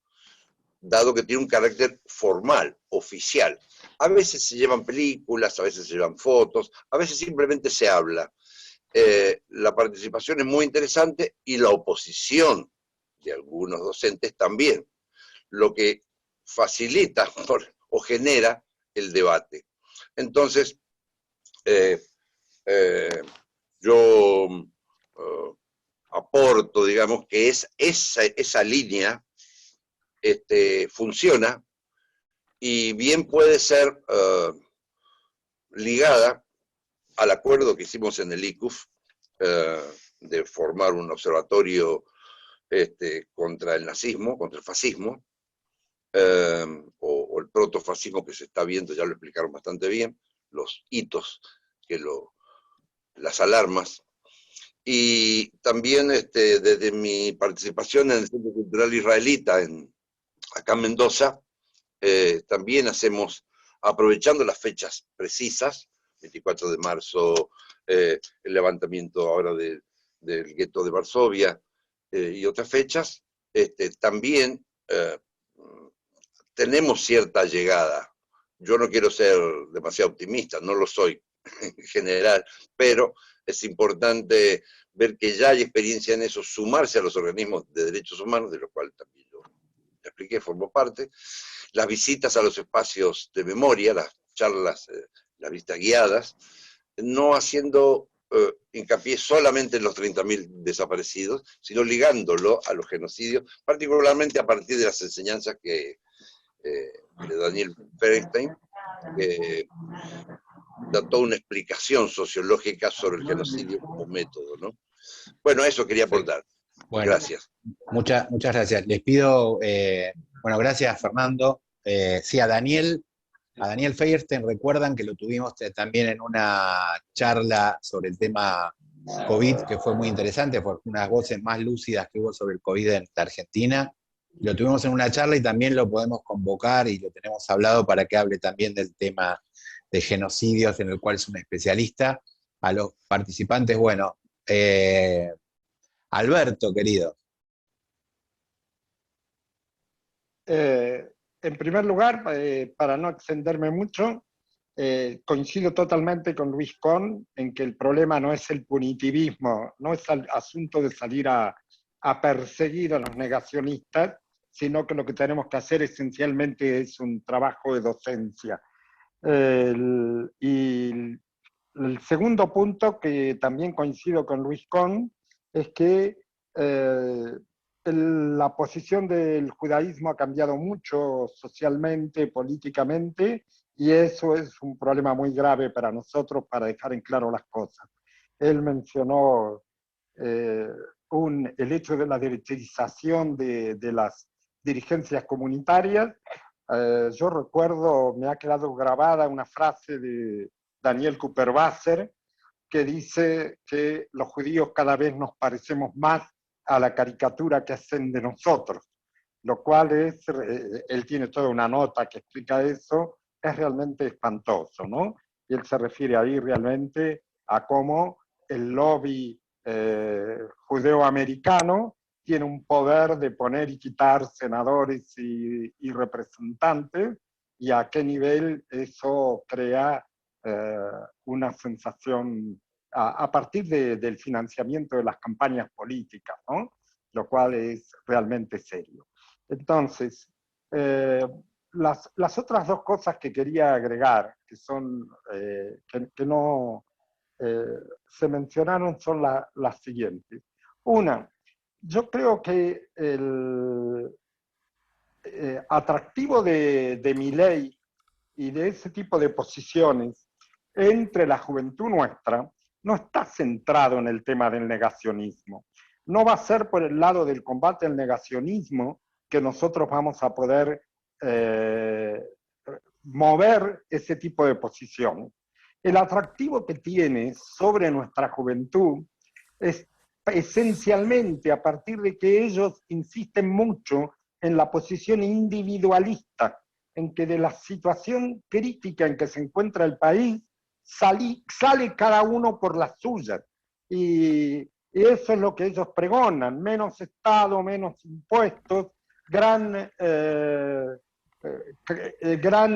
dado que tiene un carácter formal, oficial. A veces se llevan películas, a veces se llevan fotos, a veces simplemente se habla. La participación es muy interesante y la oposición de algunos docentes también, lo que facilita o genera el debate. Entonces, yo aporto, digamos, que esa línea funciona y bien puede ser ligada al acuerdo que hicimos en el ICUF de formar un observatorio contra el nazismo, contra el fascismo, o el protofascismo que se está viendo, ya lo explicaron bastante bien, los hitos, las alarmas. Y también desde mi participación en el Centro Cultural Israelita, acá en Mendoza, también hacemos, aprovechando las fechas precisas, 24 de marzo, el levantamiento ahora del gueto de Varsovia y otras fechas, también tenemos cierta llegada. Yo no quiero ser demasiado optimista, no lo soy en general, pero es importante ver que ya hay experiencia en eso, sumarse a los organismos de derechos humanos, de los cuales también yo expliqué, formo parte, las visitas a los espacios de memoria, las charlas, las visitas guiadas, no haciendo hincapié solamente en los 30.000 desaparecidos, sino ligándolo a los genocidios, particularmente a partir de las enseñanzas de Daniel Ferenstein, que da toda una explicación sociológica sobre el genocidio como método, ¿no? Bueno, eso quería aportar. Bueno, gracias. Muchas gracias. Les pido, bueno, gracias Fernando. Sí, a Daniel Feierstein, recuerdan que lo tuvimos también en una charla sobre el tema COVID, que fue muy interesante, porque unas voces más lúcidas que hubo sobre el COVID en la Argentina. lo tuvimos en una charla y también lo podemos convocar y lo tenemos hablado para que hable también del tema de genocidios, en el cual es un especialista. A los participantes, bueno, Alberto, querido. En primer lugar, para no extenderme mucho, coincido totalmente con Luis Con en que el problema no es el punitivismo, no es el asunto de salir a perseguir a los negacionistas, sino que lo que tenemos que hacer esencialmente es un trabajo de docencia. Y el segundo punto, que también coincido con Luis Con, es que la posición del judaísmo ha cambiado mucho socialmente, políticamente, y eso es un problema muy grave para nosotros, para dejar en claro las cosas. Él mencionó el hecho de la derechización de las dirigencias comunitarias. Yo recuerdo, me ha quedado grabada una frase de Daniel Kuperwasser, que dice que los judíos cada vez nos parecemos más a la caricatura que hacen de nosotros, lo cual es, él tiene toda una nota que explica eso, es realmente espantoso, ¿no? Y él se refiere ahí realmente a cómo el lobby judeo-americano tiene un poder de poner y quitar senadores y representantes, y a qué nivel eso crea una sensación a partir del financiamiento de las campañas políticas, ¿no? Lo cual es realmente serio. Entonces, las otras dos cosas que quería agregar, que son que no se mencionaron, son las siguientes. Una, yo creo que el atractivo de Milei y de ese tipo de posiciones entre la juventud nuestra no está centrado en el tema del negacionismo. No va a ser por el lado del combate al negacionismo que nosotros vamos a poder mover ese tipo de posición. El atractivo que tiene sobre nuestra juventud es esencialmente a partir de que ellos insisten mucho en la posición individualista, en que de la situación crítica en que se encuentra el país, sale cada uno por las suyas. Y eso es lo que ellos pregonan: menos Estado, menos impuestos, gran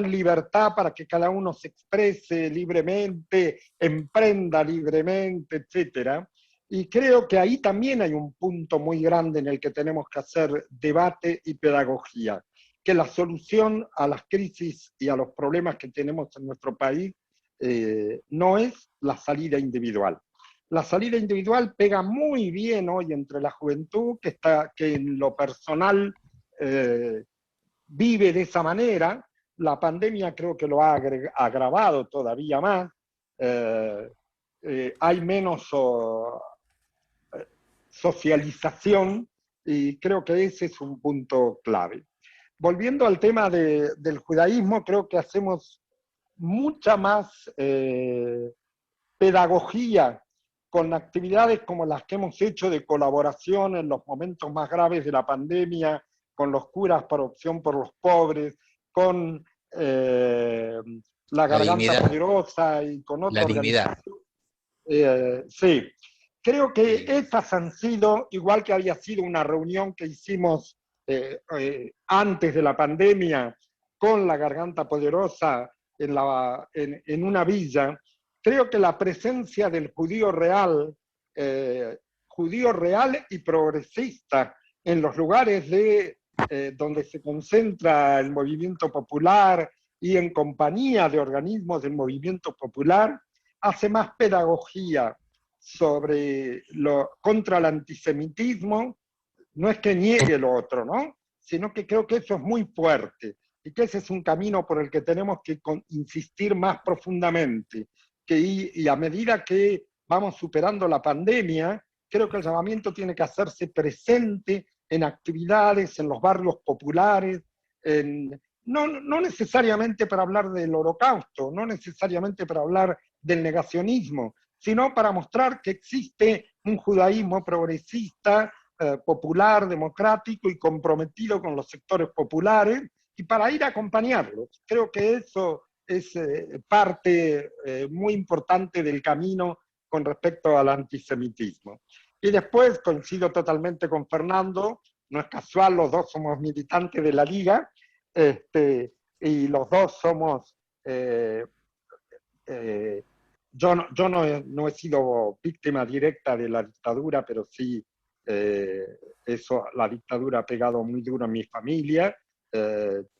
libertad para que cada uno se exprese libremente, emprenda libremente, etc. Y creo que ahí también hay un punto muy grande en el que tenemos que hacer debate y pedagogía, que la solución a las crisis y a los problemas que tenemos en nuestro país no es la salida individual. La salida individual pega muy bien hoy entre la juventud, que en lo personal vive de esa manera. La pandemia creo que lo ha agravado todavía más. Hay menos socialización, y creo que ese es un punto clave. Volviendo al tema del judaísmo, creo que hacemos mucha más pedagogía con actividades como las que hemos hecho de colaboración en los momentos más graves de la pandemia, con los curas por opción por los pobres, con la Garganta Poderosa y con otras organizaciones. Sí, creo que esas han sido, igual que había sido una reunión que hicimos antes de la pandemia con la Garganta Poderosa en una villa, creo que la presencia del judío real y progresista en los lugares donde se concentra el movimiento popular y en compañía de organismos del movimiento popular, hace más pedagogía contra el antisemitismo. No es que niegue lo otro, ¿no? Sino que creo que eso es muy fuerte y que ese es un camino por el que tenemos que insistir más profundamente. Y a medida que vamos superando la pandemia, creo que el llamamiento tiene que hacerse presente en actividades, en los barrios populares, no necesariamente para hablar del Holocausto, no necesariamente para hablar del negacionismo, sino para mostrar que existe un judaísmo progresista, popular, democrático y comprometido con los sectores populares y para ir a acompañarlos. Creo que eso es parte muy importante del camino con respecto al antisemitismo. Y después coincido totalmente con Fernando, no es casual, los dos somos militantes de la Liga, y los dos somos... yo no he sido víctima directa de la dictadura, pero sí la dictadura ha pegado muy duro en mi familia.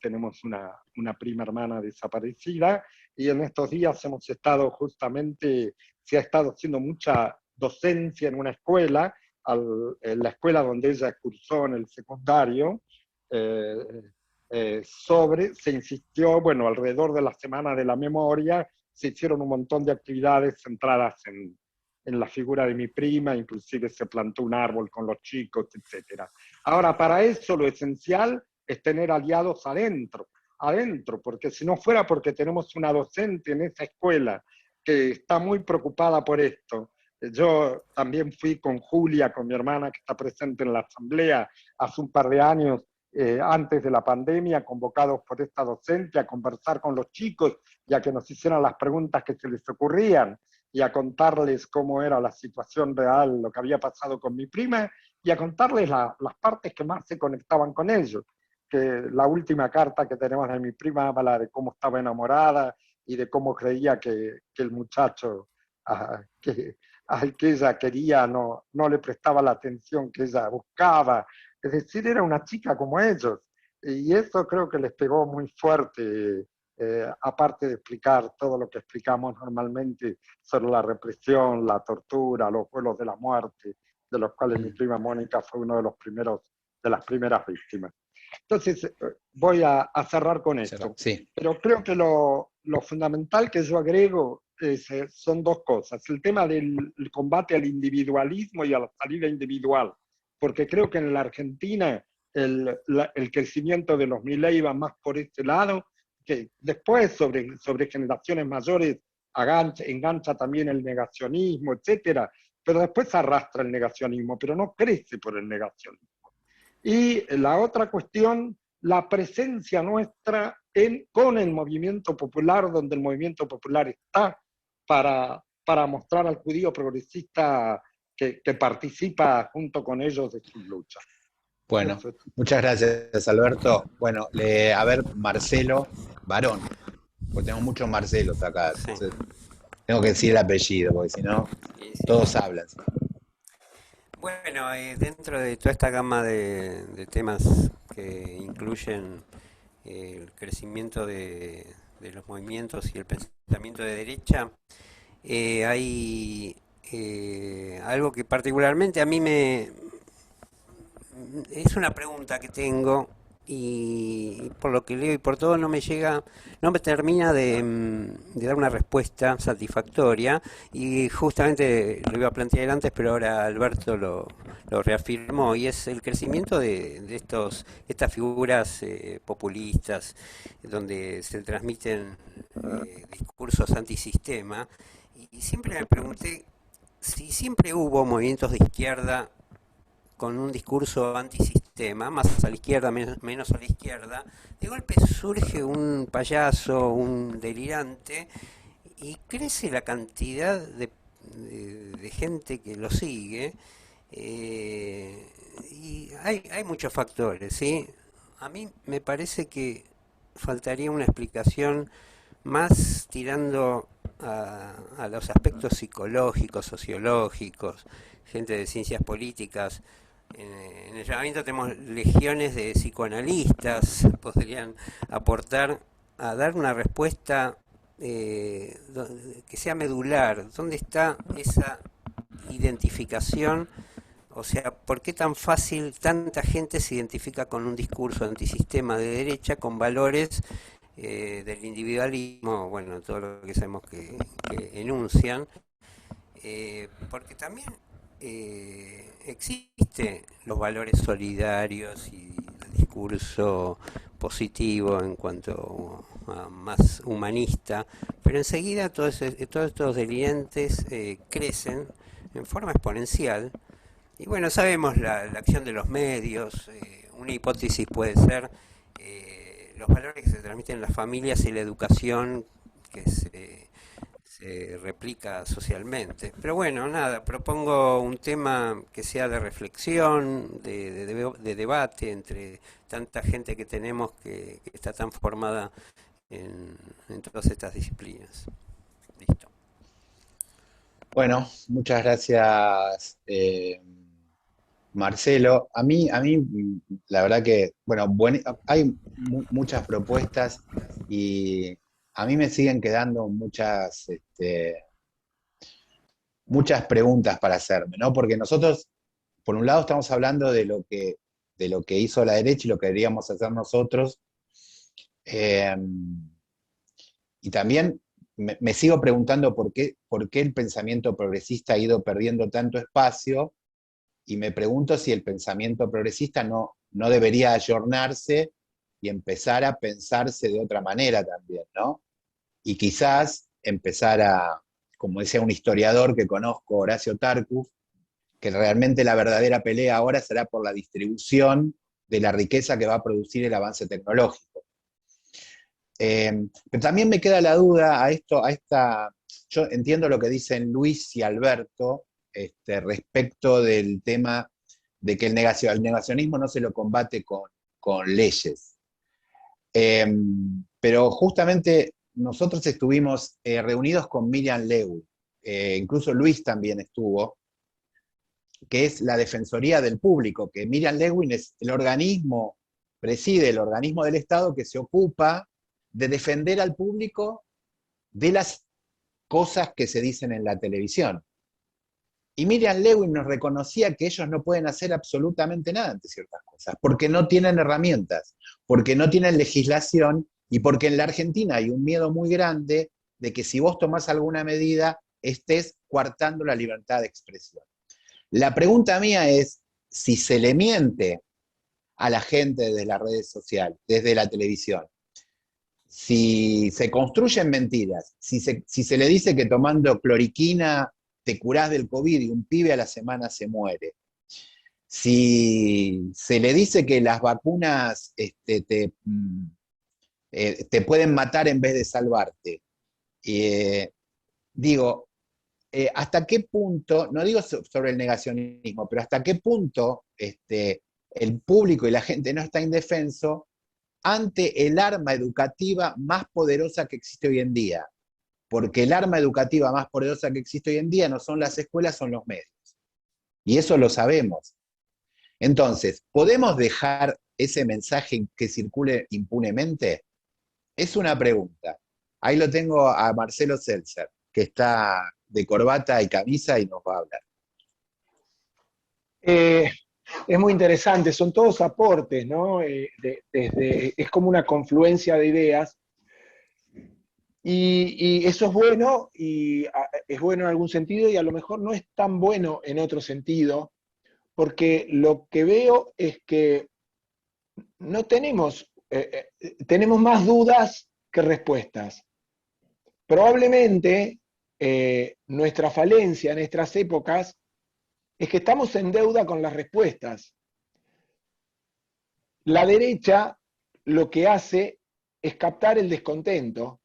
Tenemos una prima hermana desaparecida y en estos días hemos estado justamente, se ha estado haciendo mucha docencia en una escuela, en la escuela donde ella cursó en el secundario, se insistió, bueno, alrededor de la Semana de la Memoria, se hicieron un montón de actividades centradas en la figura de mi prima, inclusive se plantó un árbol con los chicos, etc. Ahora, para eso lo esencial es tener aliados adentro, porque si no fuera porque tenemos una docente en esa escuela que está muy preocupada por esto. Yo también fui con Julia, con mi hermana que está presente en la asamblea hace un par de años, antes de la pandemia, convocados por esta docente a conversar con los chicos y a que nos hicieran las preguntas que se les ocurrían y a contarles cómo era la situación real, lo que había pasado con mi prima y a contarles las partes que más se conectaban con ellos. Que la última carta que tenemos de mi prima habla de cómo estaba enamorada y de cómo creía que el muchacho al que ella quería no le prestaba la atención que ella buscaba. Es decir, era una chica como ellos. Y eso creo que les pegó muy fuerte, aparte de explicar todo lo que explicamos normalmente sobre la represión, la tortura, los vuelos de la muerte, de los cuales mi prima Mónica fue uno de las primeras víctimas. Entonces, voy a cerrar con esto. Sí. Pero creo que lo fundamental que yo agrego son dos cosas. El tema del combate al individualismo y a la salida individual. Porque creo que en la Argentina el crecimiento de los Milei va más por este lado, que después sobre generaciones mayores engancha también el negacionismo, etc. Pero después arrastra el negacionismo, pero no crece por el negacionismo. Y la otra cuestión, la presencia nuestra con el movimiento popular, donde el movimiento popular está para mostrar al judío progresista que participa junto con ellos de sus luchas. Bueno, muchas gracias, Alberto. Bueno, a ver, Marcelo Barón, porque tenemos muchos Marcelos acá. Sí. Entonces, tengo que decir el apellido, porque si no, todos hablan. Bueno, dentro de toda esta gama de temas que incluyen el crecimiento de los movimientos y el pensamiento de derecha, hay algo que particularmente a mí es una pregunta que tengo y por lo que leo y por todo no me termina de dar una respuesta satisfactoria y justamente lo iba a plantear antes, pero ahora Alberto lo reafirmó, y es el crecimiento de estas figuras populistas donde se transmiten discursos antisistema, y siempre me pregunté si siempre hubo movimientos de izquierda con un discurso antisistema, más a la izquierda, menos a la izquierda. De golpe surge un payaso, un delirante, y crece la cantidad de gente que lo sigue, y hay muchos factores, ¿sí? A mí me parece que faltaría una explicación más tirando a los aspectos psicológicos, sociológicos, gente de ciencias políticas. En el llamamiento tenemos legiones de psicoanalistas, podrían aportar a dar una respuesta que sea medular. ¿Dónde está esa identificación? O sea, ¿por qué tan fácil tanta gente se identifica con un discurso antisistema de derecha, con valores del individualismo, bueno, todo lo que sabemos que enuncian? Porque también existen los valores solidarios y el discurso positivo en cuanto a más humanista, pero enseguida todos estos delirantes crecen en forma exponencial Y bueno, sabemos la acción de los medios, una hipótesis puede ser los valores que se transmiten en las familias y la educación que se replica socialmente. Pero bueno, nada, propongo un tema que sea de reflexión, de debate entre tanta gente que tenemos que está tan formada en todas estas disciplinas. Listo. Bueno, muchas gracias, Marcelo. A mí, la verdad que, bueno, hay muchas propuestas y a mí me siguen quedando muchas preguntas para hacerme, ¿no? Porque nosotros, por un lado, estamos hablando de lo que hizo la derecha y lo que deberíamos hacer nosotros. eh, y también me sigo preguntando por qué el pensamiento progresista ha ido perdiendo tanto espacio, y me pregunto si el pensamiento progresista no debería ayornarse y empezar a pensarse de otra manera también, ¿no? Y quizás empezar a, como decía un historiador que conozco, Horacio Tarcus, que realmente la verdadera pelea ahora será por la distribución de la riqueza que va a producir el avance tecnológico. Pero también me queda la duda yo entiendo lo que dicen Luis y Alberto respecto del tema de que el negacionismo no se lo combate con leyes. Pero justamente nosotros estuvimos reunidos con Miriam Lewy, incluso Luis también estuvo, que es la Defensoría del Público, que Miriam Lewy es preside el organismo del Estado que se ocupa de defender al público de las cosas que se dicen en la televisión. Y Miriam Lewy nos reconocía que ellos no pueden hacer absolutamente nada ante ciertas cosas, porque no tienen herramientas, porque no tienen legislación y porque en la Argentina hay un miedo muy grande de que si vos tomás alguna medida estés coartando la libertad de expresión. La pregunta mía es si se le miente a la gente desde las redes sociales, desde la televisión, si se construyen mentiras, si se le dice que tomando cloriquina te curás del COVID y un pibe a la semana se muere, si se le dice que las vacunas te pueden matar en vez de salvarte, digo, ¿hasta qué punto, no digo sobre el negacionismo, pero hasta qué punto el público y la gente no está indefenso ante el arma educativa más poderosa que existe hoy en día? Porque el arma educativa más poderosa que existe hoy en día no son las escuelas, son los medios. Y eso lo sabemos. Entonces, ¿podemos dejar ese mensaje que circule impunemente? Es una pregunta. Ahí lo tengo a Marcelo Seltzer, que está de corbata y camisa y nos va a hablar. Es muy interesante, son todos aportes, ¿no? Es como una confluencia de ideas. Y eso es bueno, y es bueno en algún sentido, y a lo mejor no es tan bueno en otro sentido, porque lo que veo es que no tenemos, tenemos más dudas que respuestas. Probablemente nuestra falencia en estas épocas es que estamos en deuda con las respuestas. La derecha lo que hace es captar el descontento,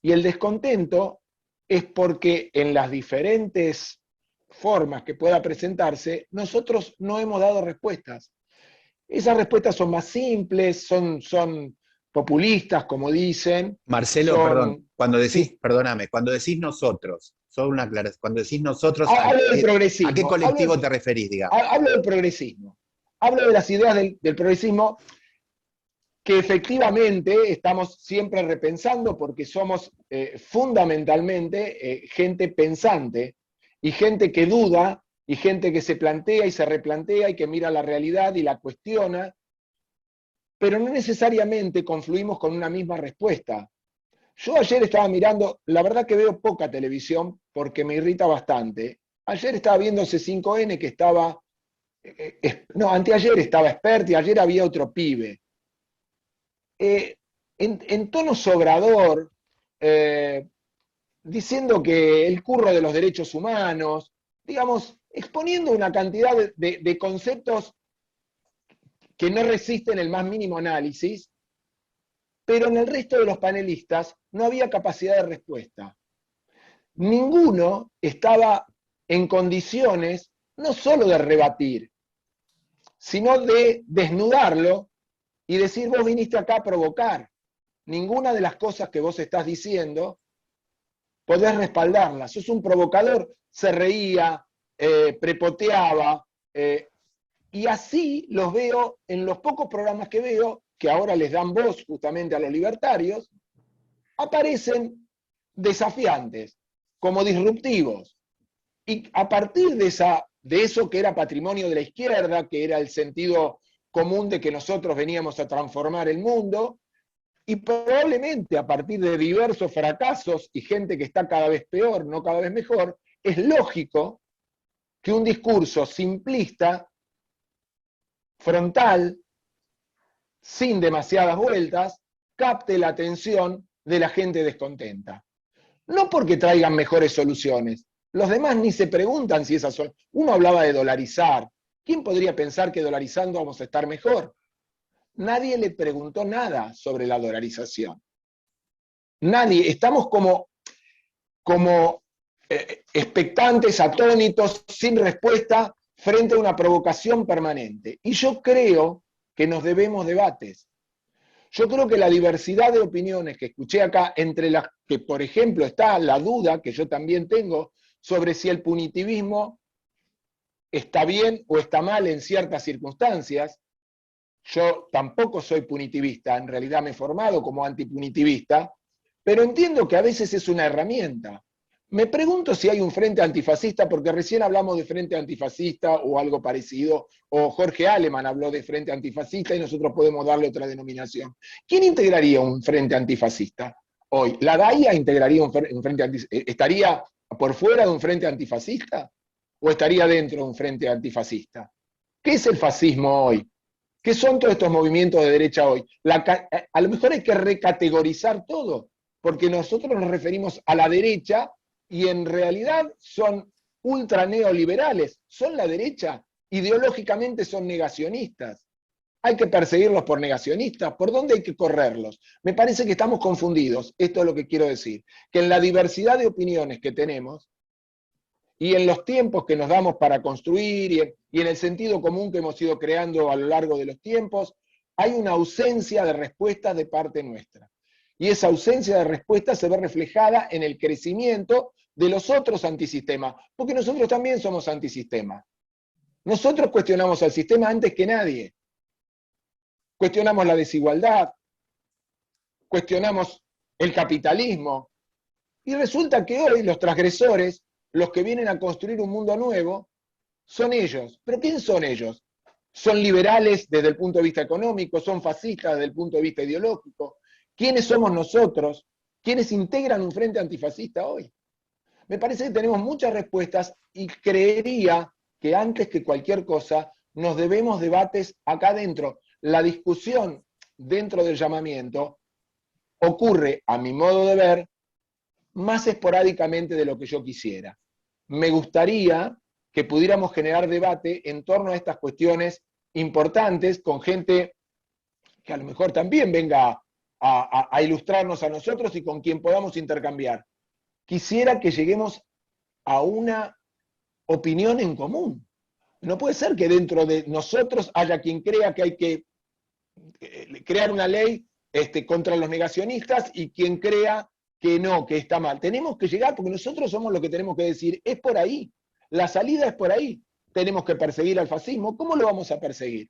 y el descontento es porque en las diferentes formas que pueda presentarse, nosotros no hemos dado respuestas. Esas respuestas son más simples, son populistas, como dicen. Marcelo, perdón, cuando decís, sí, perdóname, cuando decís nosotros, solo una aclaración, cuando decís nosotros, hablo del progresismo. ¿A qué colectivo te referís, digamos? Hablo del progresismo. Hablo de las ideas del progresismo que efectivamente estamos siempre repensando porque somos fundamentalmente gente pensante y gente que duda y gente que se plantea y se replantea y que mira la realidad y la cuestiona, pero no necesariamente confluimos con una misma respuesta. Yo ayer estaba mirando, la verdad que veo poca televisión porque me irrita bastante. Ayer estaba viendo C5N que estaba, anteayer estaba Expert y ayer había otro pibe. En tono sobrador, diciendo que el curro de los derechos humanos, digamos, exponiendo una cantidad de conceptos que no resisten el más mínimo análisis, pero en el resto de los panelistas no había capacidad de respuesta. Ninguno estaba en condiciones no solo de rebatir, sino de desnudarlo y decir, vos viniste acá a provocar. Ninguna de las cosas que vos estás diciendo podés respaldarlas. Sos un provocador. Se reía, prepoteaba, y así los veo en los pocos programas que veo, que ahora les dan voz justamente a los libertarios, aparecen desafiantes, como disruptivos. Y a partir de eso que era patrimonio de la izquierda, que era el sentido común de que nosotros veníamos a transformar el mundo, y probablemente a partir de diversos fracasos y gente que está cada vez peor, no cada vez mejor, es lógico que un discurso simplista, frontal, sin demasiadas vueltas, capte la atención de la gente descontenta. No porque traigan mejores soluciones. Los demás ni se preguntan si esas son. Uno hablaba de dolarizar. ¿Quién podría pensar que dolarizando vamos a estar mejor? Nadie le preguntó nada sobre la dolarización. Nadie. Estamos como expectantes, atónitos, sin respuesta, frente a una provocación permanente. Y yo creo que nos debemos debates. Yo creo que la diversidad de opiniones que escuché acá, entre las que, por ejemplo, está la duda, que yo también tengo, sobre si el punitivismo está bien o está mal en ciertas circunstancias. Yo tampoco soy punitivista, en realidad me he formado como antipunitivista, pero entiendo que a veces es una herramienta. Me pregunto si hay un frente antifascista, porque recién hablamos de frente antifascista o algo parecido, o Jorge Aleman habló de frente antifascista y nosotros podemos darle otra denominación. ¿Quién integraría un frente antifascista hoy? ¿La DAIA integraría un frente antifascista? ¿Estaría por fuera de un frente antifascista o estaría dentro de un frente antifascista? ¿Qué es el fascismo hoy? ¿Qué son todos estos movimientos de derecha hoy? A lo mejor hay que recategorizar todo, porque nosotros nos referimos a la derecha y en realidad son ultra neoliberales, son la derecha, ideológicamente son negacionistas. Hay que perseguirlos por negacionistas, ¿por dónde hay que correrlos? Me parece que estamos confundidos, esto es lo que quiero decir, que en la diversidad de opiniones que tenemos, y en los tiempos que nos damos para construir, y en el sentido común que hemos ido creando a lo largo de los tiempos, hay una ausencia de respuestas de parte nuestra. Y esa ausencia de respuesta se ve reflejada en el crecimiento de los otros antisistemas, porque nosotros también somos antisistemas. Nosotros cuestionamos al sistema antes que nadie. Cuestionamos la desigualdad, cuestionamos el capitalismo, y resulta que hoy los transgresores, los que vienen a construir un mundo nuevo, son ellos. ¿Pero quién son ellos? ¿Son liberales desde el punto de vista económico? ¿Son fascistas desde el punto de vista ideológico? ¿Quiénes somos nosotros? ¿Quiénes integran un frente antifascista hoy? Me parece que tenemos muchas respuestas y creería que antes que cualquier cosa nos debemos debates acá adentro. La discusión dentro del llamamiento ocurre, a mi modo de ver, más esporádicamente de lo que yo quisiera. Me gustaría que pudiéramos generar debate en torno a estas cuestiones importantes con gente que a lo mejor también venga a ilustrarnos a nosotros y con quien podamos intercambiar. Quisiera que lleguemos a una opinión en común. No puede ser que dentro de nosotros haya quien crea que hay que crear una ley contra los negacionistas y quien crea que no, que está mal. Tenemos que llegar, porque nosotros somos los que tenemos que decir, es por ahí, la salida es por ahí. Tenemos que perseguir al fascismo. ¿Cómo lo vamos a perseguir?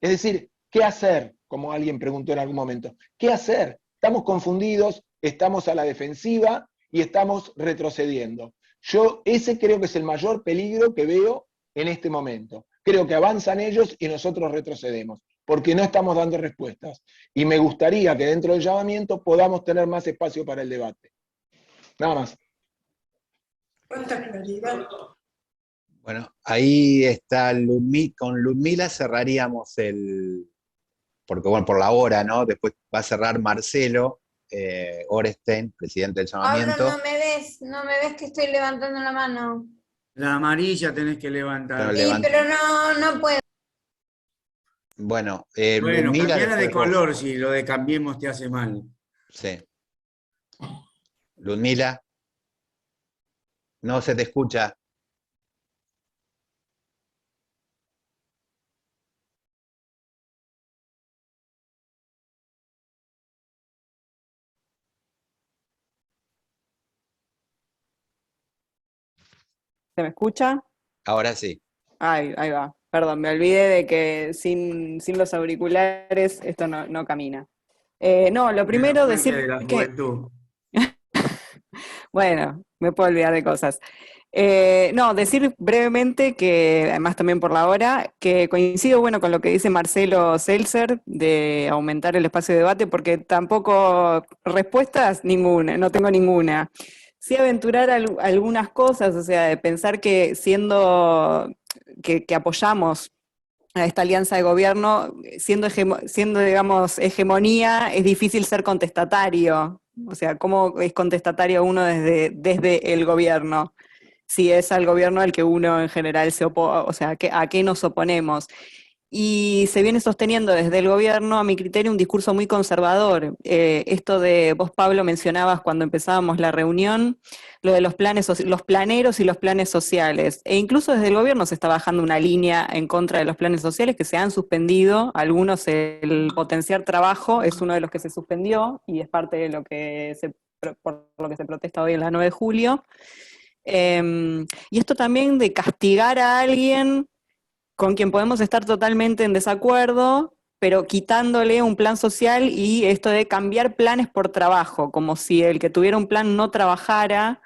Es decir, ¿qué hacer? Como alguien preguntó en algún momento. ¿Qué hacer? Estamos confundidos, estamos a la defensiva y estamos retrocediendo. Ese creo que es el mayor peligro que veo en este momento. Creo que avanzan ellos y nosotros retrocedemos, porque no estamos dando respuestas. Y me gustaría que dentro del llamamiento podamos tener más espacio para el debate. Nada más. ¿Cuánta claridad? Bueno, ahí está con Ludmila cerraríamos porque bueno, por la hora, ¿no? Después va a cerrar Marcelo Orenstein, presidente del llamamiento. Pablo, no me ves que estoy levantando la mano. La amarilla tenés que levantar. Pero Sí, pero no puedo. Bueno, Bueno, Ludmila cambiala de después vos. color si lo de cambiemos te hace mal. Sí. Ludmila, no se te escucha. ¿Se me escucha? Ahora sí. Ahí va. Perdón, me olvidé de que sin los auriculares esto no camina. No, lo primero Elocuencia decir de la que, juventud. bueno, me puedo olvidar de cosas. No, decir brevemente que, además también por la hora, que coincido, bueno, con lo que dice Marcelo Seltzer de aumentar el espacio de debate, porque tampoco respuestas ninguna, no tengo ninguna. Sí aventurar algunas cosas, o sea, de pensar que siendo que apoyamos a esta alianza de gobierno, siendo, digamos, hegemonía, es difícil ser contestatario. O sea, ¿cómo es contestatario uno desde el gobierno? Si es al gobierno al que uno en general se opone, o sea, ¿a qué nos oponemos? Y se viene sosteniendo desde el gobierno, a mi criterio, un discurso muy conservador. Esto de vos, Pablo, mencionabas cuando empezábamos la reunión, lo de los planeros y los planes sociales. E incluso desde el gobierno se está bajando una línea en contra de los planes sociales que se han suspendido. Algunos, el potenciar trabajo es uno de los que se suspendió y es parte de lo que por lo que se protesta hoy en la 9 de julio. Y esto también de castigar a alguien con quien podemos estar totalmente en desacuerdo, pero quitándole un plan social y esto de cambiar planes por trabajo, como si el que tuviera un plan no trabajara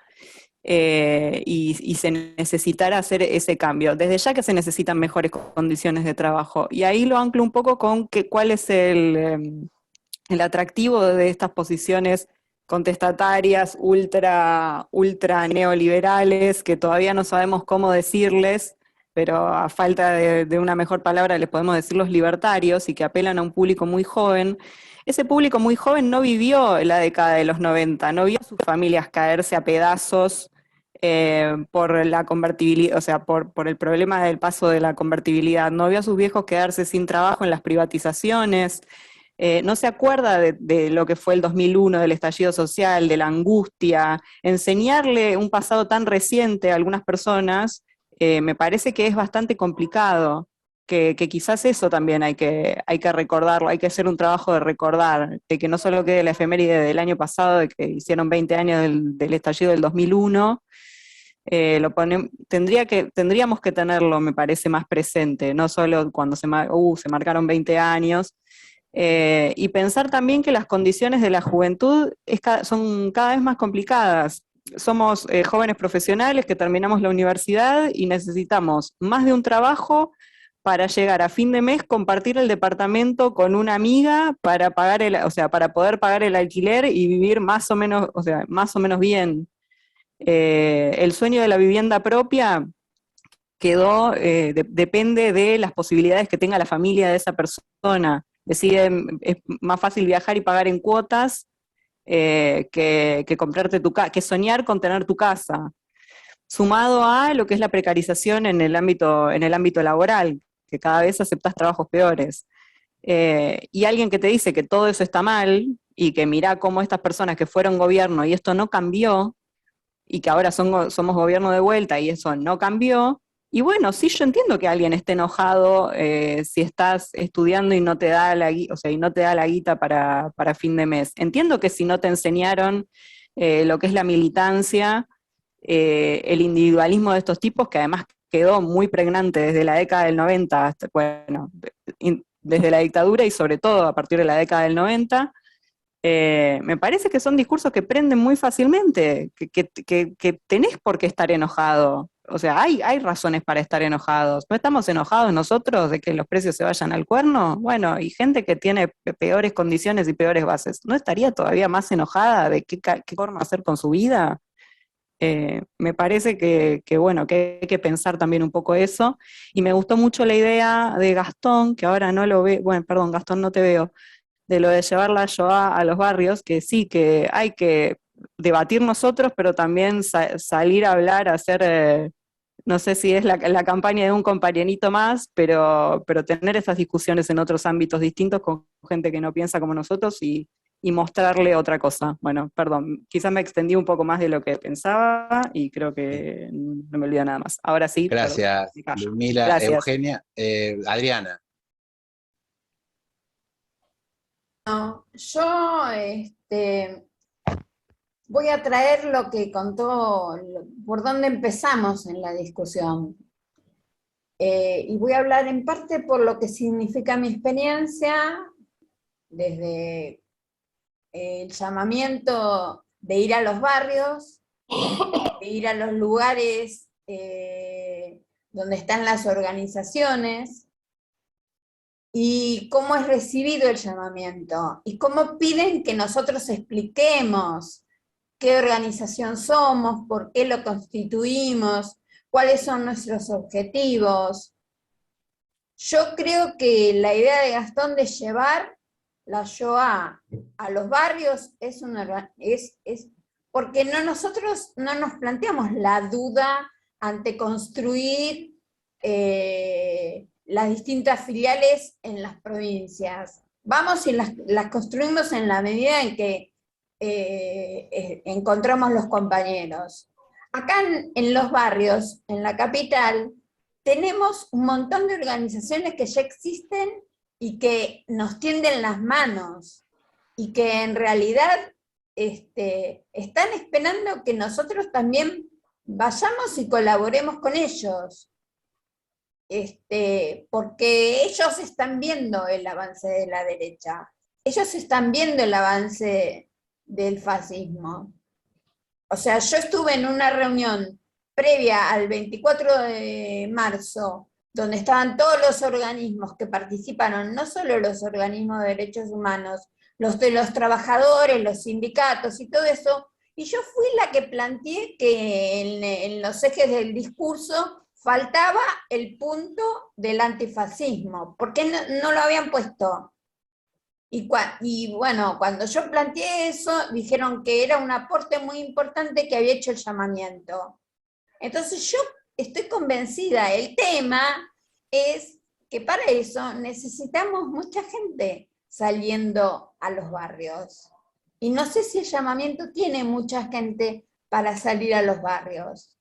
y se necesitara hacer ese cambio. Desde ya que se necesitan mejores condiciones de trabajo. Y ahí lo anclo un poco con cuál es el atractivo de estas posiciones contestatarias, ultra neoliberales, que todavía no sabemos cómo decirles, pero a falta de una mejor palabra les podemos decir los libertarios, y que apelan a un público muy joven. Ese público muy joven no vivió la década de los 90, no vio a sus familias caerse a pedazos por la convertibilidad, o sea, por el problema del paso de la convertibilidad, no vio a sus viejos quedarse sin trabajo en las privatizaciones. No se acuerda de lo que fue el 2001, del estallido social, de la angustia. Enseñarle un pasado tan reciente a algunas personas me parece que es bastante complicado, que quizás eso también hay que recordarlo, hay que hacer un trabajo de recordar, de que no solo quede la efeméride del año pasado, de que hicieron 20 años del estallido del 2001, tendríamos que tenerlo, me parece, más presente, no solo cuando se marcaron 20 años, y pensar también que las condiciones de la juventud son cada vez más complicadas. Somos jóvenes profesionales que terminamos la universidad y necesitamos más de un trabajo para llegar a fin de mes, compartir el departamento con una amiga para para poder pagar el alquiler y vivir más o menos bien. El sueño de la vivienda propia quedó, depende de las posibilidades que tenga la familia de esa persona. Es más fácil viajar y pagar en cuotas que comprarte que soñar con tener tu casa. Sumado a lo que es la precarización en el ámbito laboral, que cada vez aceptas trabajos peores. Y alguien que te dice que todo eso está mal y que mirá cómo estas personas que fueron gobierno y esto no cambió, y que ahora somos gobierno de vuelta y eso no cambió. Y bueno, sí, yo entiendo que alguien esté enojado si estás estudiando y no te da la guita para fin de mes. Entiendo que si no te enseñaron lo que es la militancia, el individualismo de estos tipos, que además quedó muy pregnante desde la década del 90, desde la dictadura y sobre todo a partir de la década del 90, me parece que son discursos que prenden muy fácilmente, que tenés por qué estar enojado. O sea, hay razones para estar enojados. ¿No estamos enojados nosotros de que los precios se vayan al cuerno? Bueno, y gente que tiene peores condiciones y peores bases, ¿no estaría todavía más enojada de qué forma hacer con su vida? Me parece que hay que pensar también un poco eso. Y me gustó mucho la idea de Gastón, que ahora no lo ve, bueno, perdón, Gastón, no te veo, de lo de llevar la Shoah a los barrios, que sí, que hay que debatir nosotros, pero también salir a hablar, hacer No sé si es la campaña de un compañerito más, pero tener esas discusiones en otros ámbitos distintos con gente que no piensa como nosotros y mostrarle otra cosa. Bueno, perdón, quizás me extendí un poco más de lo que pensaba y creo que no me olvido nada más. Ahora sí. Gracias, Ludmila. Gracias. Eugenia. Adriana. No, yo voy a traer lo que contó, por dónde empezamos en la discusión. Y voy a hablar en parte por lo que significa mi experiencia, desde el llamamiento de ir a los barrios, de ir a los lugares donde están las organizaciones, y cómo es recibido el llamamiento, y cómo piden que nosotros expliquemos qué organización somos, por qué lo constituimos, cuáles son nuestros objetivos. Yo creo que la idea de Gastón de llevar la Shoah a los barrios es porque nosotros no nos planteamos la duda ante construir las distintas filiales en las provincias. Vamos y las construimos en la medida en que encontramos los compañeros. Acá en los barrios, en la capital, tenemos un montón de organizaciones que ya existen y que nos tienden las manos, y que en realidad están esperando que nosotros también vayamos y colaboremos con ellos. Porque ellos están viendo el avance de la derecha, ellos están viendo el avance del fascismo. O sea, yo estuve en una reunión previa al 24 de marzo, donde estaban todos los organismos que participaron, no solo los organismos de derechos humanos, los de los trabajadores, los sindicatos y todo eso, y yo fui la que planteé que en los ejes del discurso faltaba el punto del antifascismo, porque no lo habían puesto. Y bueno, cuando yo planteé eso, dijeron que era un aporte muy importante que había hecho el llamamiento. Entonces yo estoy convencida, el tema es que para eso necesitamos mucha gente saliendo a los barrios. Y no sé si el llamamiento tiene mucha gente para salir a los barrios.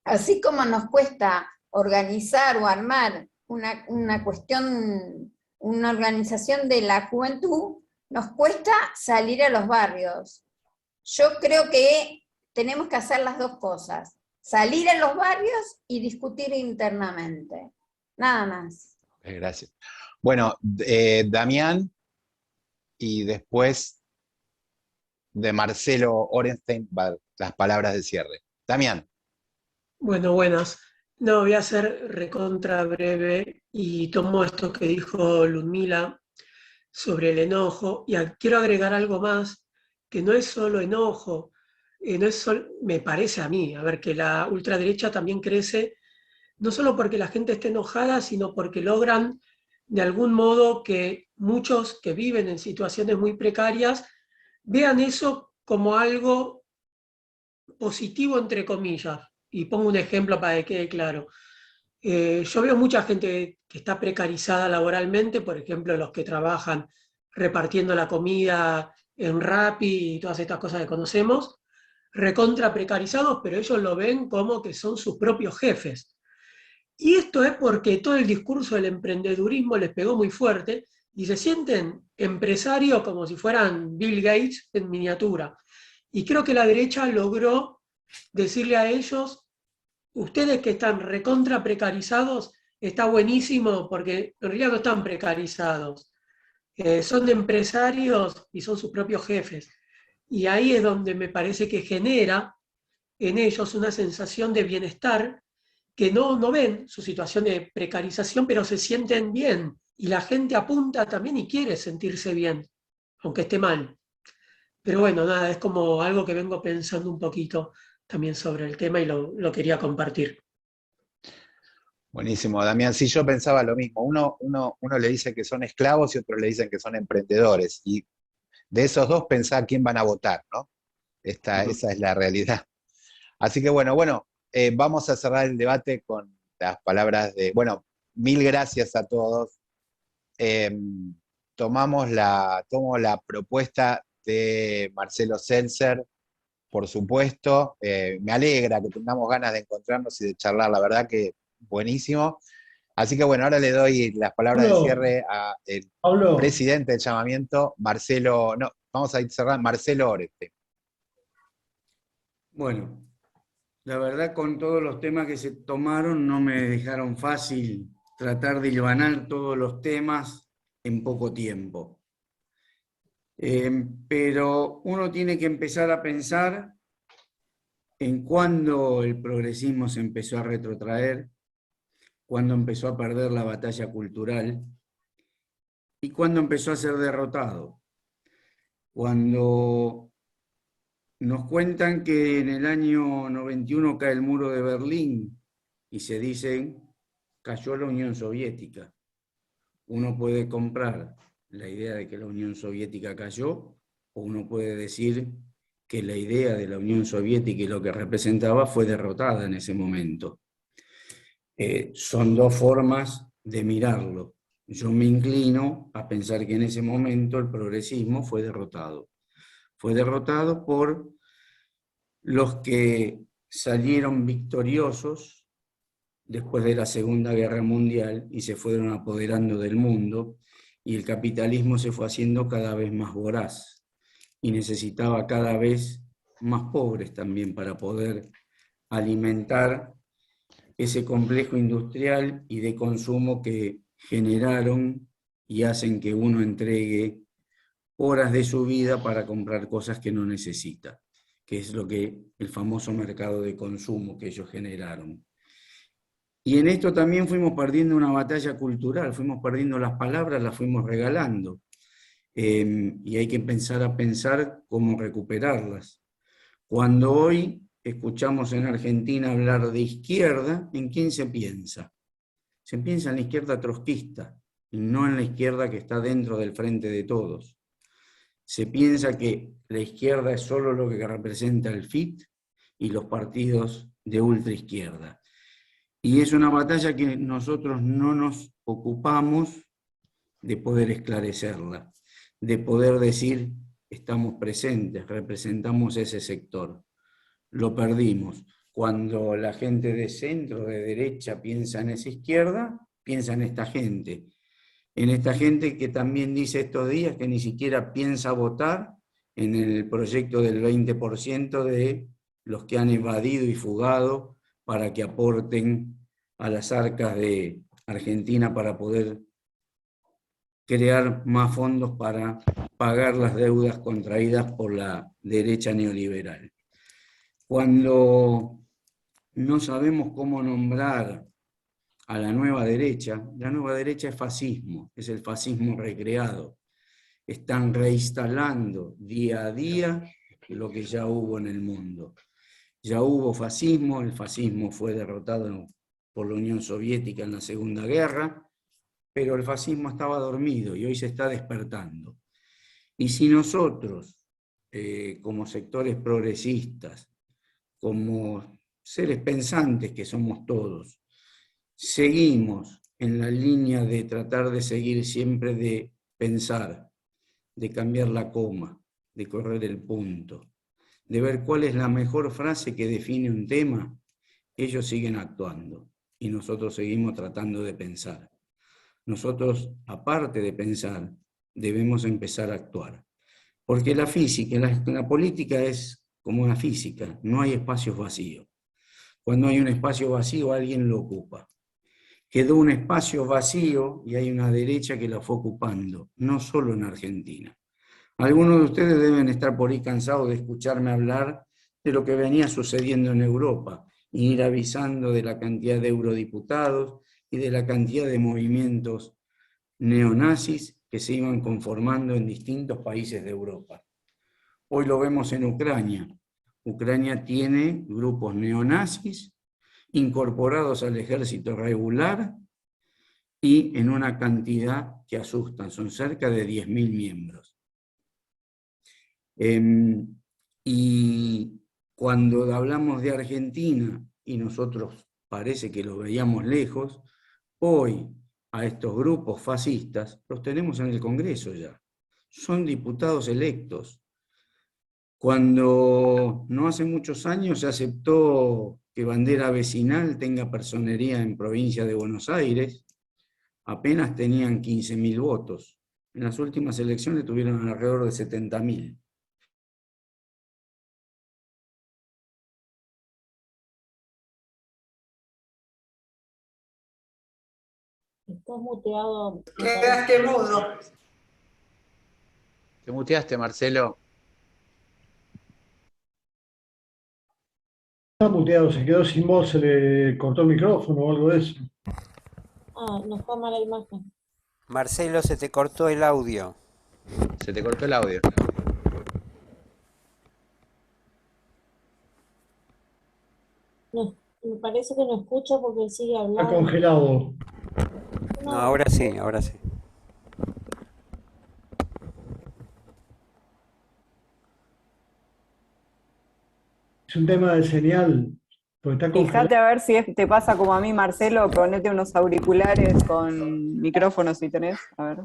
Así como nos cuesta organizar o armar una cuestión, una organización de la juventud, nos cuesta salir a los barrios. Yo creo que tenemos que hacer las dos cosas, salir a los barrios y discutir internamente. Nada más. Gracias. Bueno, Damián, y después de Marcelo Orenstein, las palabras de cierre. Damián. Bueno, buenas. No, voy a ser recontra breve y tomo esto que dijo Ludmila sobre el enojo y quiero agregar algo más, que no es solo enojo, me parece a mí, a ver, que la ultraderecha también crece, no solo porque la gente esté enojada, sino porque logran de algún modo que muchos que viven en situaciones muy precarias vean eso como algo positivo, entre comillas. Y pongo un ejemplo para que quede claro. Yo veo mucha gente que está precarizada laboralmente, por ejemplo, los que trabajan repartiendo la comida en Rappi y todas estas cosas que conocemos, recontra precarizados, pero ellos lo ven como que son sus propios jefes. Y esto es porque todo el discurso del emprendedurismo les pegó muy fuerte y se sienten empresarios como si fueran Bill Gates en miniatura. Y creo que la derecha logró decirle a ellos: ustedes que están recontra precarizados, está buenísimo porque en realidad no están precarizados. Son empresarios y son sus propios jefes. Y ahí es donde me parece que genera en ellos una sensación de bienestar, que no ven su situación de precarización, pero se sienten bien. Y la gente apunta también y quiere sentirse bien, aunque esté mal. Pero bueno, nada, es como algo que vengo pensando un poquito también sobre el tema y lo quería compartir. Buenísimo, Damián. Sí, yo pensaba lo mismo. Uno le dice que son esclavos y otros le dicen que son emprendedores. Y de esos dos pensá quién van a votar, ¿no? Esa es la realidad. Así que bueno, vamos a cerrar el debate con las palabras de, bueno, mil gracias a todos. Tomo la propuesta de Marcelo Seltzer, por supuesto. Me alegra que tengamos ganas de encontrarnos y de charlar, la verdad que buenísimo. Así que bueno, ahora le doy las palabras de cierre al presidente del llamamiento, Marcelo, no, vamos a ir cerrando, Marcelo Oreste. Bueno, la verdad con todos los temas que se tomaron no me dejaron fácil tratar de hilvanar todos los temas en poco tiempo. Pero uno tiene que empezar a pensar en cuándo el progresismo se empezó a retrotraer, cuándo empezó a perder la batalla cultural y cuándo empezó a ser derrotado. Cuando nos cuentan que en el año 91 cae el muro de Berlín y se dice cayó la Unión Soviética. Uno puede comprar la idea de que la Unión Soviética cayó, o uno puede decir que la idea de la Unión Soviética y lo que representaba fue derrotada en ese momento. Son dos formas de mirarlo. Yo me inclino a pensar que en ese momento el progresismo fue derrotado. Fue derrotado por los que salieron victoriosos después de la Segunda Guerra Mundial y se fueron apoderando del mundo, y el capitalismo se fue haciendo cada vez más voraz y necesitaba cada vez más pobres también para poder alimentar ese complejo industrial y de consumo que generaron y hacen que uno entregue horas de su vida para comprar cosas que no necesita, que es lo que el famoso mercado de consumo que ellos generaron. Y en esto también fuimos perdiendo una batalla cultural, fuimos perdiendo las palabras, las fuimos regalando. Y hay que empezar a pensar cómo recuperarlas. Cuando hoy escuchamos en Argentina hablar de izquierda, ¿en quién se piensa? Se piensa en la izquierda trotskista, y no en la izquierda que está dentro del frente de todos. Se piensa que la izquierda es solo lo que representa el FIT y los partidos de ultraizquierda. Y es una batalla que nosotros no nos ocupamos de poder esclarecerla, de poder decir, estamos presentes, representamos ese sector. Lo perdimos. Cuando la gente de centro, de derecha, piensa en esa izquierda, piensa en esta gente. En esta gente que también dice estos días que ni siquiera piensa votar en el proyecto del 20% de los que han evadido y fugado para que aporten a las arcas de Argentina para poder crear más fondos para pagar las deudas contraídas por la derecha neoliberal. Cuando no sabemos cómo nombrar a la nueva derecha es fascismo, es el fascismo recreado. Están reinstalando día a día lo que ya hubo en el mundo. Ya hubo fascismo, el fascismo fue derrotado por la Unión Soviética en la Segunda Guerra, pero el fascismo estaba dormido y hoy se está despertando. Y si nosotros, como sectores progresistas, como seres pensantes que somos todos, seguimos en la línea de tratar de seguir siempre de pensar, de cambiar la coma, de correr el punto, de ver cuál es la mejor frase que define un tema, ellos siguen actuando y nosotros seguimos tratando de pensar. Nosotros, aparte de pensar, debemos empezar a actuar. Porque la física, la política es como una física, no hay espacios vacíos. Cuando hay un espacio vacío, alguien lo ocupa. Quedó un espacio vacío y hay una derecha que lo fue ocupando, no solo en Argentina. Algunos de ustedes deben estar por ahí cansados de escucharme hablar de lo que venía sucediendo en Europa, y ir avisando de la cantidad de eurodiputados y de la cantidad de movimientos neonazis que se iban conformando en distintos países de Europa. Hoy lo vemos en Ucrania. Ucrania tiene grupos neonazis incorporados al ejército regular y en una cantidad que asustan, son cerca de 10.000 miembros. Y cuando hablamos de Argentina y nosotros parece que lo veíamos lejos, hoy a estos grupos fascistas los tenemos en el Congreso ya. Son diputados electos. Cuando no hace muchos años se aceptó que Bandera Vecinal tenga personería en provincia de Buenos Aires, apenas tenían 15.000 votos. En las últimas elecciones tuvieron alrededor de 70.000. Estás muteado. Quedaste mudo. ¿Te muteaste, Marcelo? Está muteado, se quedó sin voz, se le cortó el micrófono o algo de eso. Ah, no está mala imagen. Marcelo, se te cortó el audio. Se te cortó el audio. No, me parece que no escucha porque él sigue Está hablando. congelado. No, ahora sí, ahora sí. Es un tema de señal, porque está congelado. Fíjate a ver si te pasa como a mí, Marcelo, ponete unos auriculares con micrófono si tenés. A ver.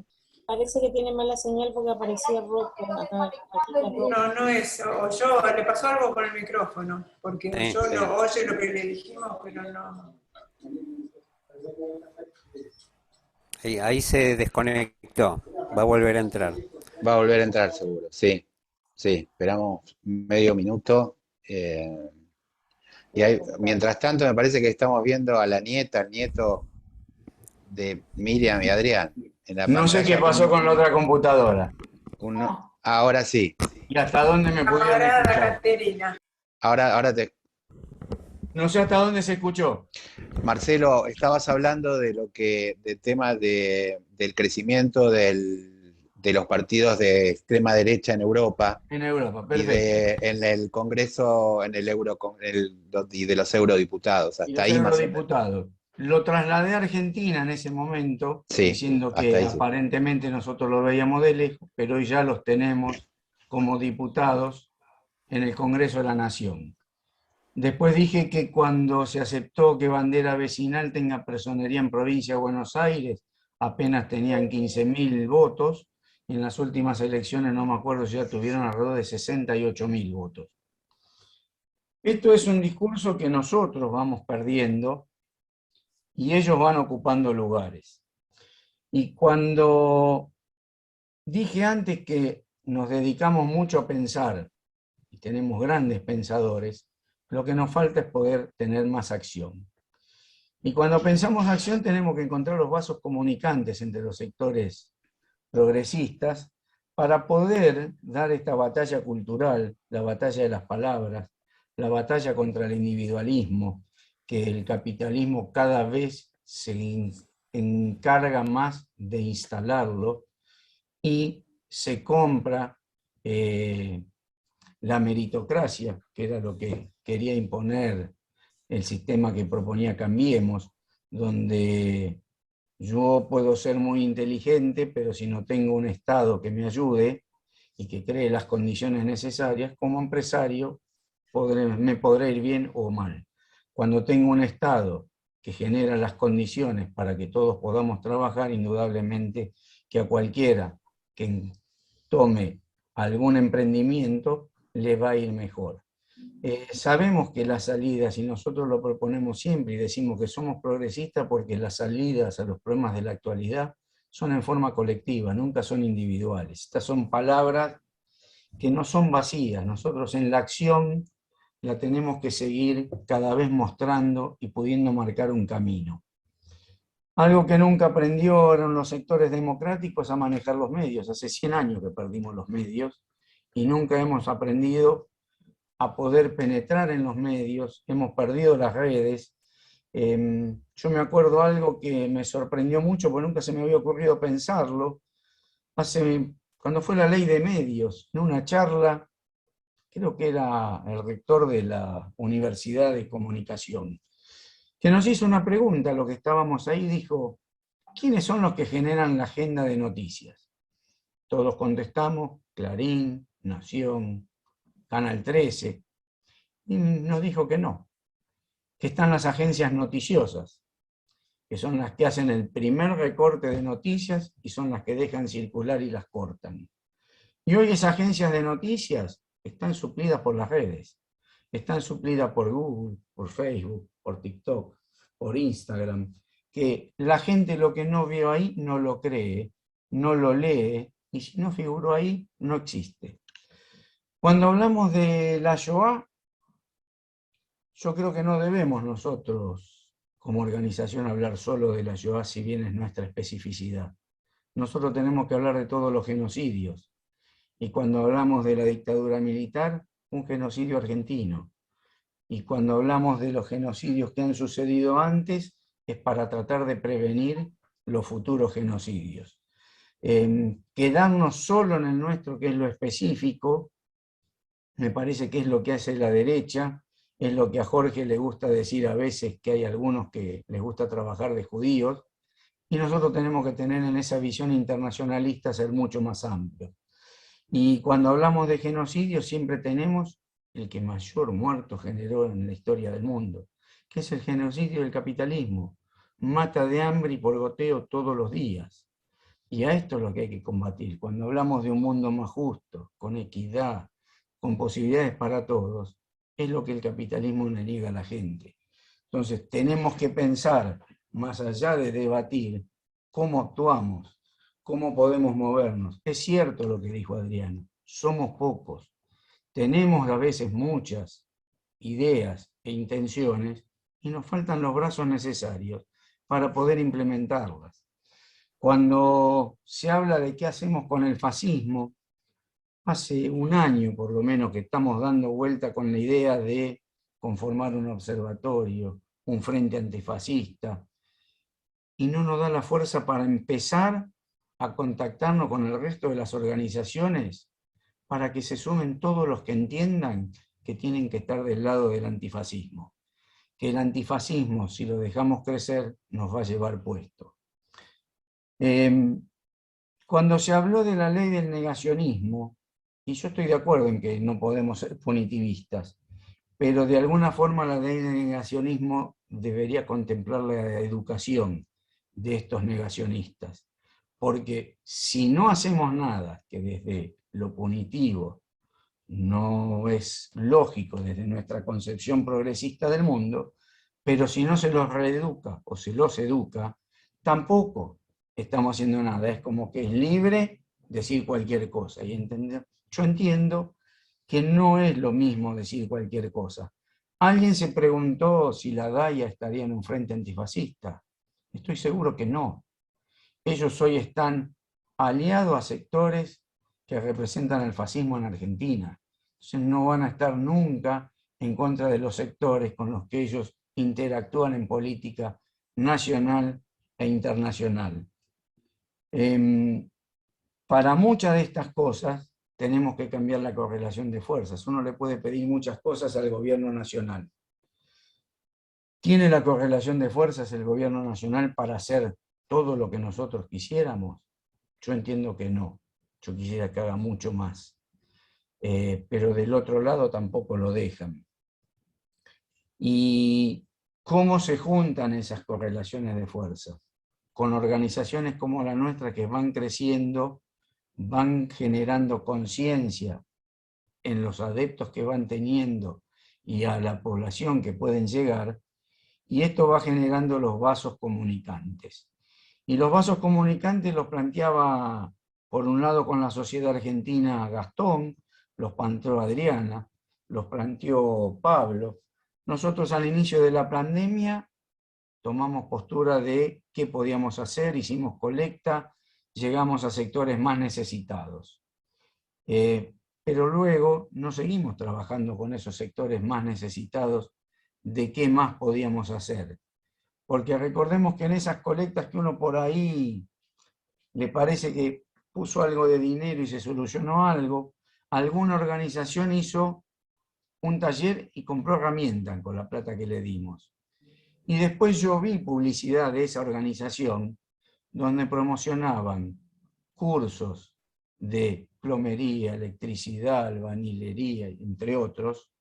Parece que tiene mala señal porque aparecía rojo acá. Aquí está rojo. No, no es. O yo, le pasó algo con el micrófono, porque Sí, yo sí. no oye lo que le dijimos, pero no. Ahí se desconectó. Va a volver a entrar. Va a volver a entrar seguro, sí. Sí, esperamos medio minuto. Y mientras tanto me parece que estamos viendo a la nieta, al nieto de Miriam y Adrián. En la No sé qué pantalla pasó con la otra computadora. Ahora sí. ¿Y hasta dónde me pudieron Ahora la escuchar? Caterina. Ahora te... No sé hasta dónde se escuchó. Marcelo, estabas hablando de del tema del crecimiento de los partidos de extrema derecha en Europa. En Europa, Y perfecto. en el Congreso, y de los eurodiputados. Y Hasta los ahí más o menos. eurodiputados. Lo trasladé a Argentina en ese momento, Sí, diciendo hasta que ahí sí. aparentemente nosotros lo veíamos de lejos, pero hoy ya los tenemos como diputados en el Congreso de la Nación. Después dije que cuando se aceptó que Bandera Vecinal tenga personería en provincia de Buenos Aires, apenas tenían 15.000 votos, y en las últimas elecciones, no me acuerdo si ya tuvieron alrededor de 68.000 votos. Esto es un discurso que nosotros vamos perdiendo y ellos van ocupando lugares. Y cuando dije antes que nos dedicamos mucho a pensar, y tenemos grandes pensadores, lo que nos falta es poder tener más acción. Y cuando pensamos acción tenemos que encontrar los vasos comunicantes entre los sectores progresistas para poder dar esta batalla cultural, la batalla de las palabras, la batalla contra el individualismo, que el capitalismo cada vez se encarga más de instalarlo y se compra la meritocracia, que era lo que quería imponer el sistema que proponía Cambiemos, donde yo puedo ser muy inteligente, pero si no tengo un Estado que me ayude y que cree las condiciones necesarias, como empresario me podré ir bien o mal. Cuando tengo un Estado que genera las condiciones para que todos podamos trabajar, indudablemente que a cualquiera que tome algún emprendimiento le va a ir mejor. Sabemos que las salidas, y nosotros lo proponemos siempre y decimos que somos progresistas porque las salidas a los problemas de la actualidad son en forma colectiva, nunca son individuales. Estas son palabras que no son vacías. Nosotros en la acción la tenemos que seguir cada vez mostrando y pudiendo marcar un camino. Algo que nunca aprendieron los sectores democráticos a manejar los medios. Hace 100 años que perdimos los medios y nunca hemos aprendido a poder penetrar en los medios, hemos perdido las redes. Yo me acuerdo algo que me sorprendió mucho, porque nunca se me había ocurrido pensarlo, cuando fue la ley de medios, ¿no? Una charla, creo que era el rector de la Universidad de Comunicación, que nos hizo una pregunta, los que estábamos ahí, dijo, ¿quiénes son los que generan la agenda de noticias? Todos contestamos, Clarín, Nación, Canal 13, y nos dijo que no. que están las agencias noticiosas, que son las que hacen el primer recorte de noticias y son las que dejan circular y las cortan. Y hoy esas agencias de noticias están suplidas por las redes, están suplidas por Google, por Facebook, por TikTok, por Instagram, que la gente lo que no vio ahí no lo cree, no lo lee, y si no figuró ahí, no existe. Cuando hablamos de la Shoah, yo creo que no debemos nosotros, como organización, hablar solo de la Shoah, si bien es nuestra especificidad. Nosotros tenemos que hablar de todos los genocidios. Y cuando hablamos de la dictadura militar, un genocidio argentino. Y cuando hablamos de los genocidios que han sucedido antes, es para tratar de prevenir los futuros genocidios. Quedarnos solo en el nuestro, que es lo específico, me parece que es lo que hace la derecha, es lo que a Jorge le gusta decir a veces, que hay algunos que les gusta trabajar de judíos, y nosotros tenemos que tener en esa visión internacionalista ser mucho más amplio. Y cuando hablamos de genocidio siempre tenemos el que mayor muertos generó en la historia del mundo, que es el genocidio del capitalismo. Mata de hambre y por goteo todos los días. Y a esto es lo que hay que combatir. Cuando hablamos de un mundo más justo, con equidad, con posibilidades para todos, es lo que el capitalismo le niega a la gente. Entonces tenemos que pensar, más allá de debatir, cómo actuamos, cómo podemos movernos. Es cierto lo que dijo Adriano, somos pocos, tenemos a veces muchas ideas e intenciones y nos faltan los brazos necesarios para poder implementarlas. Cuando se habla de qué hacemos con el fascismo, hace un año por lo menos que estamos dando vuelta con la idea de conformar un observatorio, un frente antifascista, y no nos da la fuerza para empezar a contactarnos con el resto de las organizaciones para que se sumen todos los que entiendan que tienen que estar del lado del antifascismo. Que el antifascismo, si lo dejamos crecer, nos va a llevar puesto. Cuando se habló de la ley del negacionismo, y yo estoy de acuerdo en que no podemos ser punitivistas, pero de alguna forma la ley del negacionismo debería contemplar la educación de estos negacionistas. Porque si no hacemos nada, que desde lo punitivo no es lógico desde nuestra concepción progresista del mundo, pero si no se los reeduca o se los educa, tampoco estamos haciendo nada. Es como que es libre decir cualquier cosa. Y yo entiendo que no es lo mismo decir cualquier cosa. Alguien se preguntó si la DAIA estaría en un frente antifascista. Estoy seguro que no. Ellos hoy están aliados a sectores que representan el fascismo en Argentina. Entonces no van a estar nunca en contra de los sectores con los que ellos interactúan en política nacional e internacional. Para muchas de estas cosas tenemos que cambiar la correlación de fuerzas. Uno le puede pedir muchas cosas al gobierno nacional. ¿Tiene la correlación de fuerzas el gobierno nacional para hacer todo lo que nosotros quisiéramos? Yo entiendo que no. Yo quisiera que haga mucho más. Pero del otro lado tampoco lo dejan. ¿Y cómo se juntan esas correlaciones de fuerza? Con organizaciones como la nuestra que van creciendo, van generando conciencia en los adeptos que van teniendo y a la población que pueden llegar, y esto va generando los vasos comunicantes. Y los vasos comunicantes los planteaba, por un lado, con la sociedad argentina Gastón, los planteó Adriana, los planteó Pablo. Nosotros al inicio de la pandemia tomamos postura de qué podíamos hacer, hicimos colecta, llegamos a sectores más necesitados. Pero luego no seguimos trabajando con esos sectores más necesitados de qué más podíamos hacer. Porque recordemos que en esas colectas que uno por ahí le parece que puso algo de dinero y se solucionó algo, alguna organización hizo un taller y compró herramientas con la plata que le dimos. Y después yo vi publicidad de esa organización donde promocionaban cursos de plomería, electricidad, albañilería, entre otros,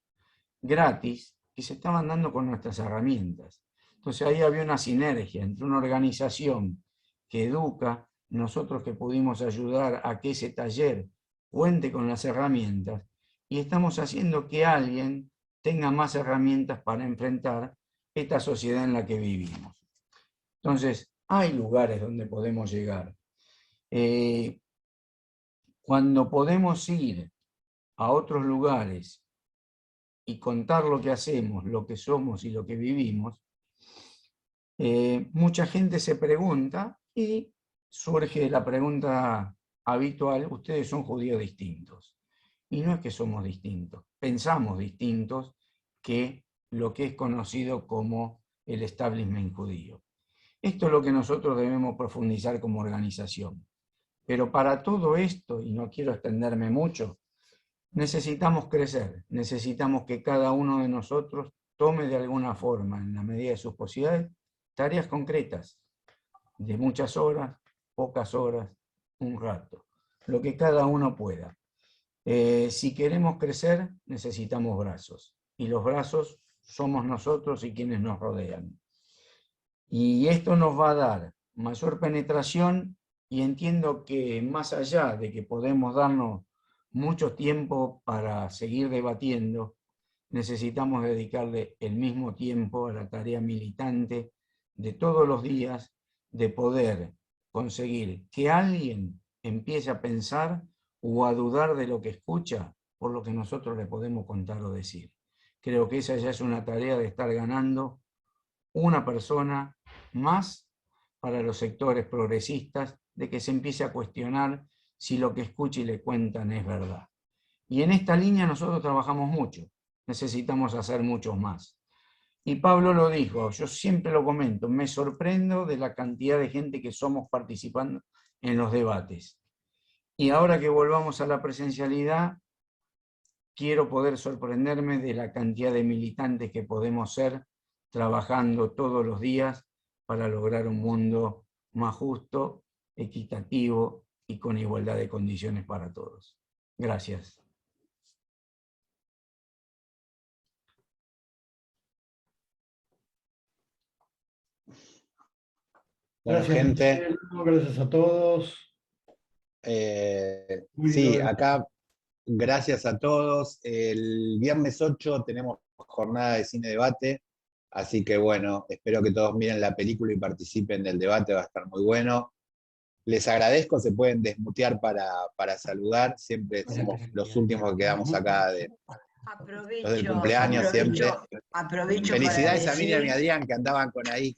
gratis, que se estaban dando con nuestras herramientas. Entonces ahí había una sinergia entre una organización que educa, nosotros que pudimos ayudar a que ese taller cuente con las herramientas, y estamos haciendo que alguien tenga más herramientas para enfrentar esta sociedad en la que vivimos. Entonces, hay lugares donde podemos llegar. Cuando podemos ir a otros lugares y contar lo que hacemos, lo que somos y lo que vivimos, mucha gente se pregunta y surge la pregunta habitual: ustedes son judíos distintos. Y no es que somos distintos, pensamos distintos que lo que es conocido como el establishment judío. Esto es lo que nosotros debemos profundizar como organización. Pero para todo esto, y no quiero extenderme mucho, necesitamos crecer, necesitamos que cada uno de nosotros tome de alguna forma, en la medida de sus posibilidades, tareas concretas, de muchas horas, pocas horas, un rato, lo que cada uno pueda. Si queremos crecer, necesitamos brazos, y los brazos somos nosotros y quienes nos rodean. Y esto nos va a dar mayor penetración, y entiendo que más allá de que podemos darnos mucho tiempo para seguir debatiendo, necesitamos dedicarle el mismo tiempo a la tarea militante de todos los días, de poder conseguir que alguien empiece a pensar o a dudar de lo que escucha por lo que nosotros le podemos contar o decir. Creo que esa ya es una tarea de estar ganando una persona más para los sectores progresistas, de que se empiece a cuestionar si lo que escucha y le cuentan es verdad. Y en esta línea nosotros trabajamos mucho, necesitamos hacer muchos más. Y Pablo lo dijo, yo siempre lo comento, me sorprendo de la cantidad de gente que somos participando en los debates. Y ahora que volvamos a la presencialidad, quiero poder sorprenderme de la cantidad de militantes que podemos ser trabajando todos los días para lograr un mundo más justo, equitativo y con igualdad de condiciones para todos. Gracias. Bueno, Gracias, gente. Marcelo, gracias a todos. Muy Sí, lindo. acá gracias a todos. El viernes 8 tenemos jornada de cine debate, así que bueno, espero que todos miren la película y participen del debate, va a estar muy bueno. Les agradezco, se pueden desmutear para saludar, siempre somos los últimos que quedamos acá, los del cumpleaños siempre. Aprovecho Felicidades para a Miriam y decir- Adrián que andaban con ahí,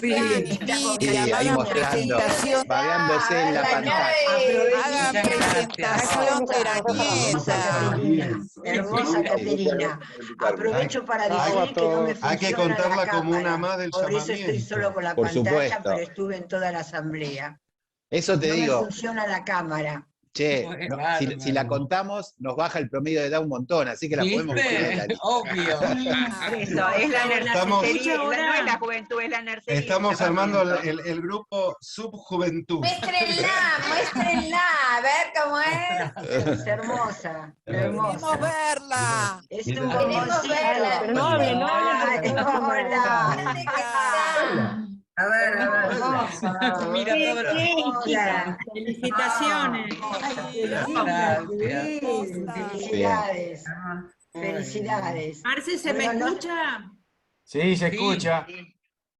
Sí, ahí mostrando, babeándose en la pantalla. presentación de la nieta. Hermosa Caterina. Aprovecho para decir que no me funciona Hay que contarla la como una cámara. más del Por eso estoy llamamiento. solo con la Por pantalla, supuesto. pero estuve en toda la asamblea. Eso te No me digo, funciona la cámara. che, si la contamos, nos baja el promedio de edad un montón, así que la podemos poner en la lista. Obvio. Eso, es la Estamos- nercería, no es la juventud, es la nercería. Estamos armando el grupo Subjuventud. Muéstrenla, a ver cómo es. Es hermosa, hermosa. Queremos verla. Es un Queremos bomboncito. verla. Pero no hablen, no hablen. Hola. A ver. Mira todo lo que Hola. Felicitaciones. Felicidades. Felicidades. Marce, ¿se me Bueno, no- escucha? Sí, se escucha.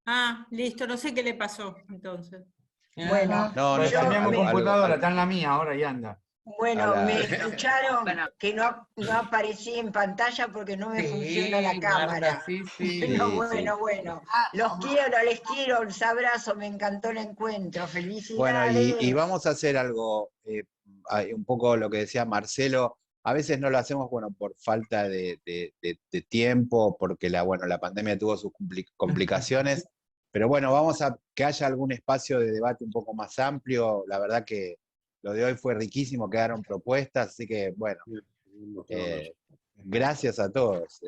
Ah, listo, no sé qué le pasó entonces. Bueno, No, yo Cambiamos me- computadora, está en la mía ahora y anda. Bueno, A la- me escucharon que no aparecí en pantalla porque no me funciona la cámara. Bueno. Los quiero, no les quiero, un abrazo, me encantó el encuentro, Bueno, felicidades. y vamos a hacer algo, un poco lo que decía Marcelo, a veces no lo hacemos, bueno, por falta de tiempo, porque la pandemia tuvo sus complicaciones, pero bueno, vamos a que haya algún espacio de debate un poco más amplio. La verdad que lo de hoy fue riquísimo, quedaron propuestas, así que bueno, gracias a todos.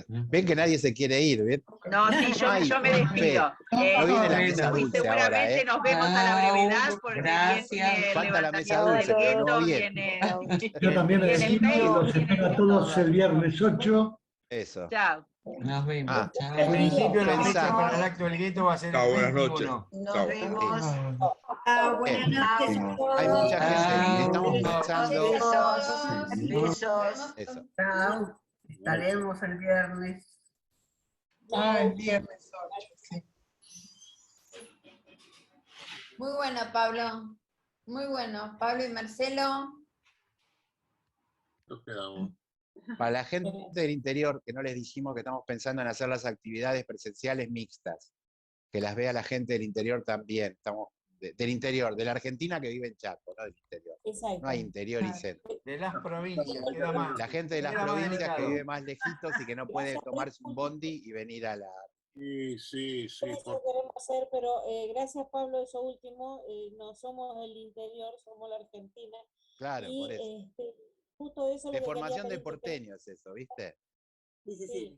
Ven que nadie se quiere ir, ¿ven? No, sí, yo me despido. No viene la Y mesa dulce seguramente ahora, nos vemos a la brevedad porque viene el Falta la mesa levantamiento dulce, del pero no veto, viene. viene Yo también me viene el despido y mail, los espero a todos el viernes 8. Eso. Chao. Nos vemos. Ah, Chao. En principio la fecha pensá. para el acto del gueto va a ser Chao, el buenas noches. 21. Nos Chao. vemos. Bien. Buenas noches. Hay mucha gente. Estamos pensando. Besos. Besos. Eso. Chao. Estaremos el viernes. Ah, el viernes 8, sí. Muy bueno, Pablo. Muy bueno. Pablo y Marcelo. Nos quedamos. Para la gente del interior, que no les dijimos que estamos pensando en hacer las actividades presenciales mixtas, que las vea la gente del interior también. Estamos del interior, de la Argentina que vive en Chaco, no del interior. Exacto. No hay interior y centro. De las provincias, queda más. La gente de las queda más provincias que delicado. vive más lejitos y que no puede tomarse un bondi y venir a la... Sí, sí, sí. Eso queremos hacer, pero gracias Pablo, eso último, no somos el interior, somos la Argentina. Claro, Y por eso. justo eso es De lo que quería formación de pedirte, porteños eso, ¿viste? sí,